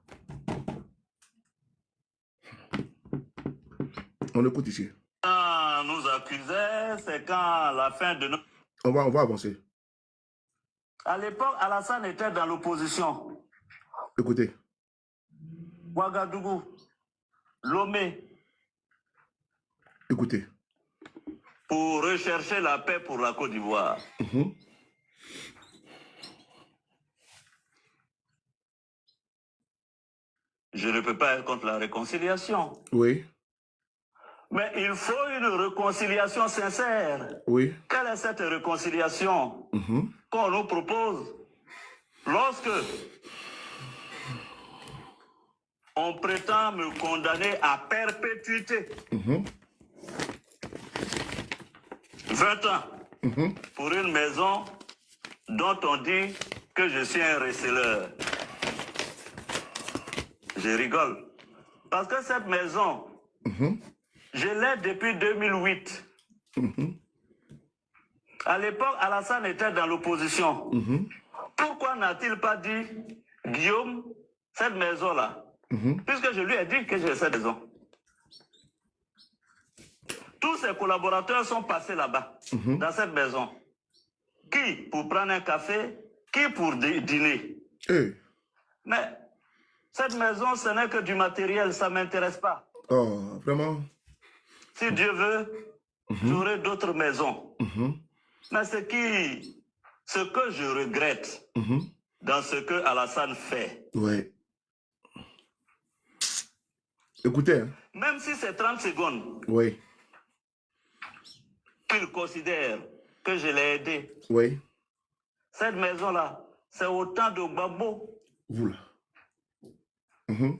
On écoute ici.
Nous accusait, c'est quand la fin de notre...
On va avancer.
À l'époque, Alassane était dans l'opposition.
Écoutez.
Ouagadougou, Lomé.
Écoutez.
Pour rechercher la paix pour la Côte d'Ivoire. Je ne peux pas être contre la réconciliation.
Oui.
Mais il faut une réconciliation sincère.
Oui.
Quelle est cette réconciliation qu'on nous propose lorsque on prétend me condamner à perpétuité 20 ans pour une maison dont on dit que je suis un receleur. Je rigole. Parce que cette maison, je l'ai depuis 2008. À l'époque, Alassane était dans l'opposition. Pourquoi n'a-t-il pas dit, Guillaume, cette maison-là, puisque je lui ai dit que j'ai cette maison. Tous ses collaborateurs sont passés là-bas, dans cette maison. Qui pour prendre un café, qui pour dîner. Mais cette maison, ce n'est que du matériel, ça ne m'intéresse pas.
Oh, vraiment?
Si Dieu veut, j'aurai d'autres maisons. Mais ce que je regrette dans ce que Alassane fait.
Ouais. Écoutez. Hein.
Même si c'est 30 secondes.
Oui.
Qu'il considère que je l'ai aidé.
Oui.
Cette maison-là, c'est autant de Gbagbo.
Vous là.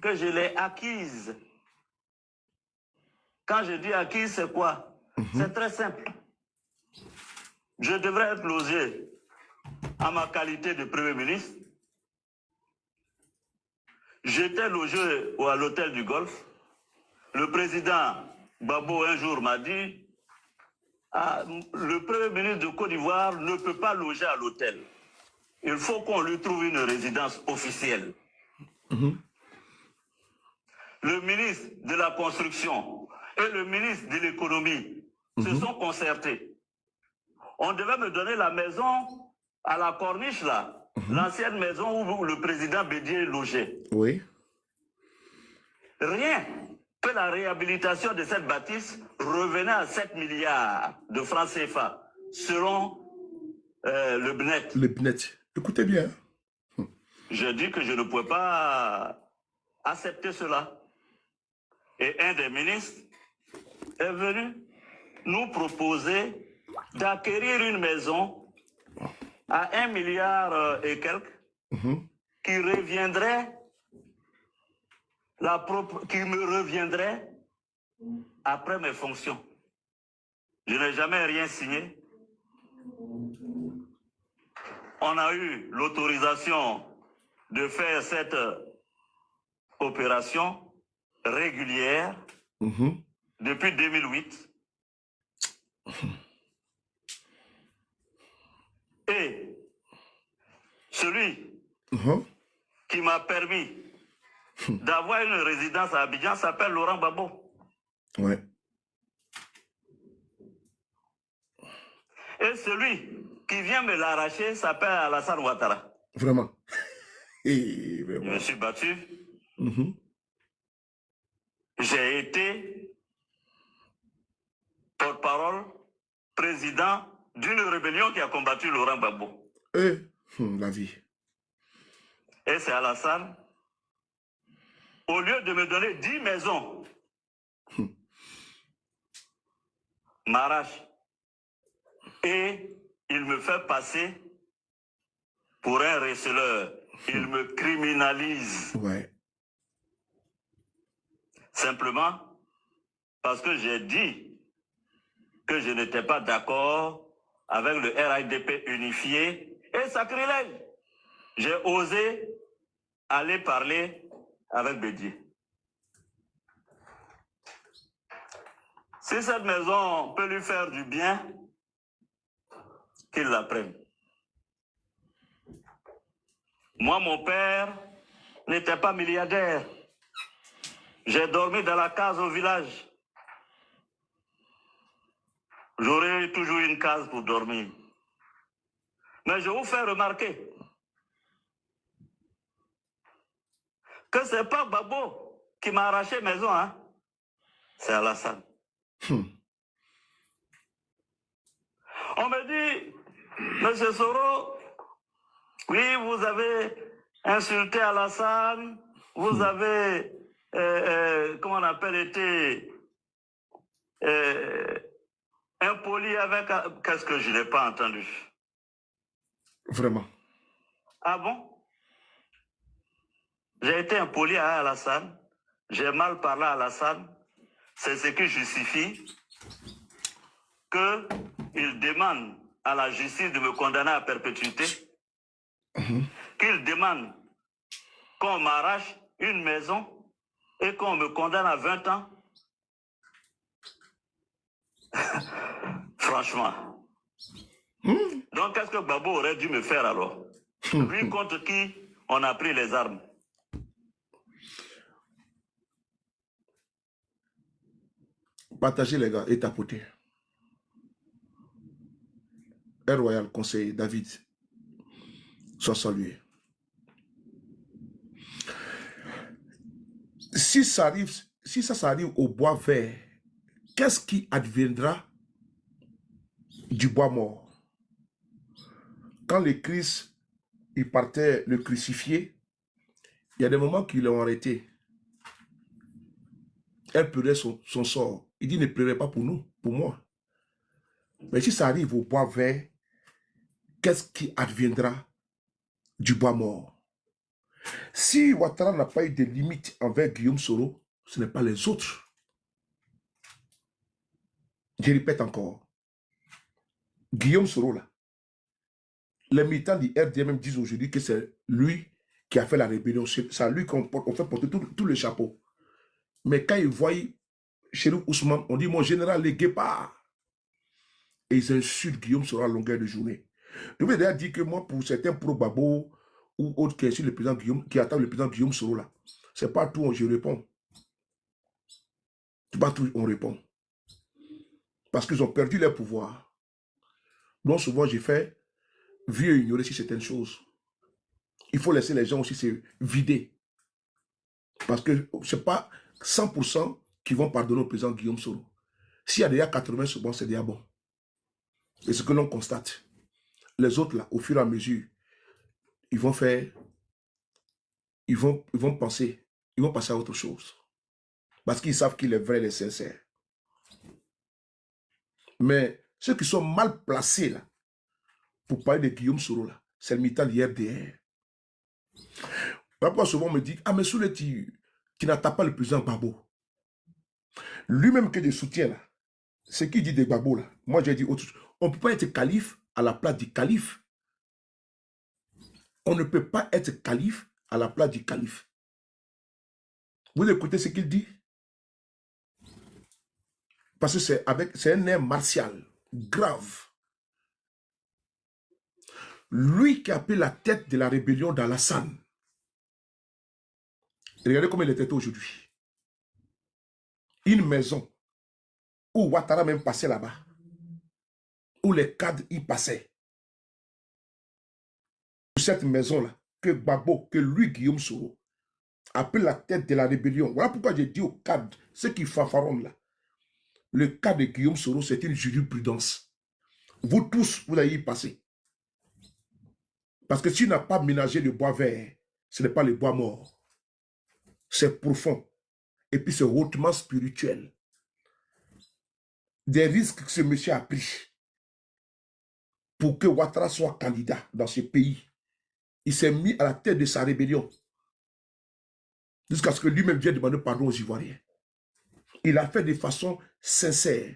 Que je l'ai acquise. Quand je dis acquise, c'est quoi? C'est très simple. Je devrais être logé à ma qualité de Premier ministre. J'étais logé à l'hôtel du Golfe. Le président Gbagbo un jour m'a dit le Premier ministre de Côte d'Ivoire ne peut pas loger à l'hôtel. Il faut qu'on lui trouve une résidence officielle. Le ministre de la Construction et le ministre de l'Économie se sont concertés. On devait me donner la maison à la Corniche, là, l'ancienne maison où le président Bédier logeait.
Oui.
Rien que la réhabilitation de cette bâtisse revenait à 7 milliards de francs CFA, selon le BNET.
Le BNET. Écoutez bien.
Je dis que je ne pouvais pas accepter cela. Et un des ministres est venu nous proposer d'acquérir une maison à 1 milliard et quelques qui reviendrait, qui me reviendrait après mes fonctions. Je n'ai jamais rien signé. On a eu l'autorisation de faire cette opération régulière depuis 2008. Et celui qui m'a permis d'avoir une résidence à Abidjan s'appelle Laurent Gbagbo.
Ouais.
Et celui qui vient me l'arracher s'appelle Alassane Ouattara.
Vraiment. Et vraiment.
Je me suis battu. J'ai été porte-parole, président d'une rébellion qui a combattu Laurent Gbagbo.
Et la vie.
Et c'est Alassane, au lieu de me donner 10 maisons, m'arrache. Et il me fait passer pour un receleur. Il me criminalise.
Ouais.
Simplement parce que j'ai dit que je n'étais pas d'accord avec le RIDP unifié et sacrilège. J'ai osé aller parler avec Bédier. Si cette maison peut lui faire du bien, qu'il la prenne. Moi, mon père n'était pas milliardaire. J'ai dormi dans la case au village. J'aurais toujours une case pour dormir. Mais je vous fais remarquer que ce n'est pas Gbagbo qui m'a arraché maison, hein? C'est Alassane. On me dit, Monsieur Soro, oui, vous avez insulté Alassane, vous avez, comment on appelle, été impoli avec... Qu'est-ce que je n'ai pas entendu?
Vraiment.
Ah bon? J'ai été impoli à Alassane, j'ai mal parlé à Alassane, c'est ce qui justifie qu'il demande à la justice de me condamner à perpétuité, qu'il demande qu'on m'arrache une maison et qu'on me condamne à 20 ans. Franchement. Donc, qu'est-ce que Gbagbo aurait dû me faire alors? Lui contre qui on a pris les armes.
Partagez les gars et tapotez. Air Royal Conseil David, soit salué. Si ça arrive au bois vert, qu'est-ce qui adviendra du bois mort? Quand le Christ, il partait le crucifier, il y a des moments qu'ils l'ont arrêté. Elle pleurait son sort. Il dit, ne pleurez pas pour nous, pour moi. Mais si ça arrive au bois vert, qu'est-ce qui adviendra du bois mort? Si Ouattara n'a pas eu de limite envers Guillaume Soro, ce n'est pas les autres. Je répète encore. Guillaume Soro, là, les militants du RDM disent aujourd'hui que c'est lui qui a fait la rébellion. C'est à lui qu'on fait porter tout le chapeau. Mais quand ils voient Chérif Ousmane, on dit mon général, les guépards. Et ils insultent Guillaume Soro à longueur de journée. Je veux déjà dire que moi, pour certains pro-Gbagbo ou autres qui insultent le président Guillaume, qui attendent le président Guillaume Soro là, c'est pas tout, je réponds. C'est pas tout, on répond. Parce qu'ils ont perdu leur pouvoir. Donc souvent, j'ai fait vieux ignorer sur certaines choses. Il faut laisser les gens aussi se vider. Parce que ce n'est pas 100% qui vont pardonner au président Guillaume Soro. S'il y a déjà 80, c'est bon, c'est déjà bon. C'est ce que l'on constate. les autres, là, au fur et à mesure, ils vont passer à autre chose. Parce qu'ils savent qu'il est vrai, il est sincère. Mais ceux qui sont mal placés, là, pour parler de Guillaume Soro, là, c'est le militant de l'IRDR. Parfois, souvent, on me dit, ah, mais Soulé, tu n'attaques pas le président Gbagbo. Lui-même que je soutiens, là, ce qu'il dit de Gbagbo, là, moi, j'ai dit autre chose. On ne peut pas être calife à la place du calife. On ne peut pas être calife à la place du calife. Vous écoutez ce qu'il dit? Parce que c'est un air martial, grave. Lui qui a pris la tête de la rébellion d'Alassane. Regardez comment il était aujourd'hui. Une maison où Ouattara même passait là-bas. Où les cadres y passaient. Cette maison-là, que Gbagbo, que lui, Guillaume Soro, a pris la tête de la rébellion. Voilà pourquoi j'ai dit aux cadres, ceux qui fanfaronnent là, le cas de Guillaume Soro, c'est une jurisprudence. Vous tous, vous allez y passer. Parce que si tu n'as pas ménagé le bois vert, ce n'est pas le bois mort. C'est profond. Et puis c'est hautement spirituel. Des risques que ce monsieur a pris pour que Ouattara soit candidat dans ce pays. Il s'est mis à la tête de sa rébellion. Jusqu'à ce que lui-même vienne demander pardon aux Ivoiriens. Il a fait de façon sincère.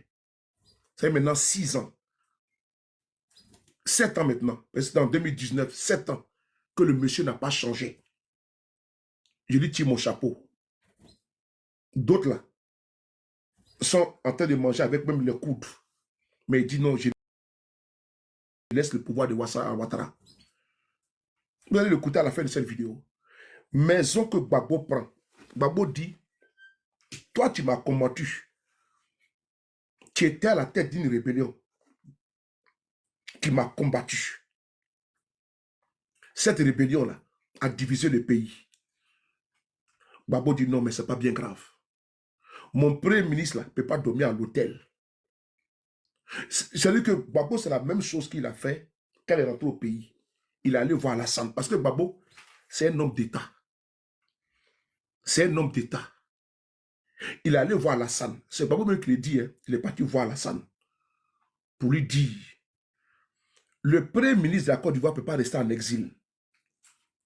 Ça fait maintenant 6 ans. 7 ans maintenant. C'est en 2019, 7 ans que le monsieur n'a pas changé. Je lui tire mon chapeau. D'autres là sont en train de manger avec même le coude. Mais il dit non, je laisse le pouvoir de Ouattara. Vous allez l'écouter à la fin de cette vidéo. Maison que Gbagbo prend. Gbagbo dit, toi tu m'as combattu. Tu étais à la tête d'une rébellion qui m'a combattu. Cette rébellion-là a divisé le pays. Gbagbo dit non, mais ce n'est pas bien grave. Mon premier ministre ne peut pas dormir à l'hôtel. C'est-à-dire que Gbagbo, c'est la même chose qu'il a fait quand il est rentré au pays. Il est allé voir Alassane. Parce que Gbagbo, c'est un homme d'État. C'est un homme d'État. Il est allé voir Alassane. C'est Gbagbo même qui le dit. Hein. Il est parti voir Alassane. Pour lui dire, le premier ministre de la Côte d'Ivoire ne peut pas rester en exil.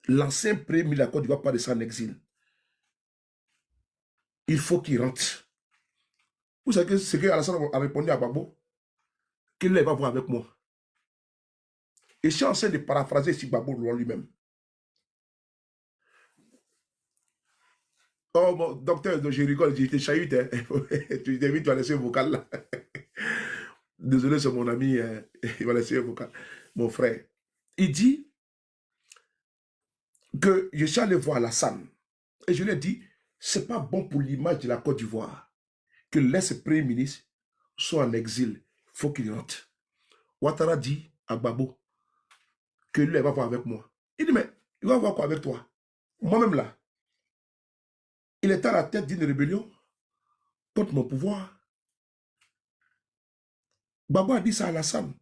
L'ancien premier ministre de la Côte d'Ivoire ne peut pas rester en exil. Il faut qu'il rentre. Vous savez ce que Alassane a répondu à Gbagbo? Qu'il va voir avec moi. Et je suis en train de paraphraser ici Gbagbo lui-même. Oh, mon docteur, je rigole, j'étais chahute. Hein. Tu t'invites, tu vas laisser un vocal là. Désolé, c'est mon ami, il va laisser un vocal. Mon frère. Il dit que je suis allé voir Alassane. Et je lui ai dit, c'est pas bon pour l'image de la Côte d'Ivoire que laisse le premier ministre soit en exil. Il faut qu'il rentre. Ouattara dit à Gbagbo que lui, il va voir avec moi. Il dit, mais il va voir quoi avec toi? Moi-même là, il est à la tête d'une rébellion contre mon pouvoir. Gbagbo a dit ça à Alassane.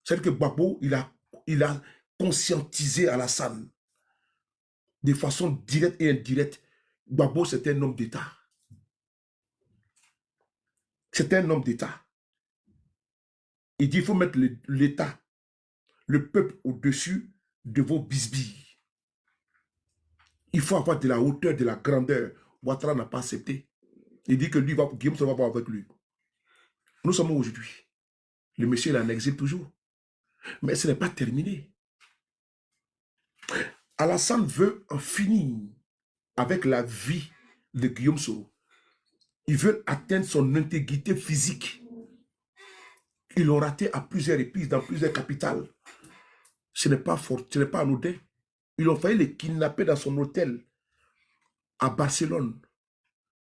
C'est-à-dire que Gbagbo, il a conscientisé Alassane de façon directe et indirecte. Gbagbo, c'est un homme d'État. C'est un homme d'État. Il dit qu'il faut mettre l'État, le peuple au-dessus de vos bisbilles. Il faut avoir de la hauteur, de la grandeur. Ouattara n'a pas accepté. Il dit que lui, Guillaume Soro va voir avec lui. Nous sommes aujourd'hui. Le monsieur, il en exil toujours. Mais ce n'est pas terminé. Alassane veut en finir avec la vie de Guillaume Soro. Il veut atteindre son intégrité physique. Ils l'ont raté à plusieurs reprises dans plusieurs capitales. Ce n'est pas fort, ce n'est pas anodin. Ils ont failli le kidnapper dans son hôtel à Barcelone.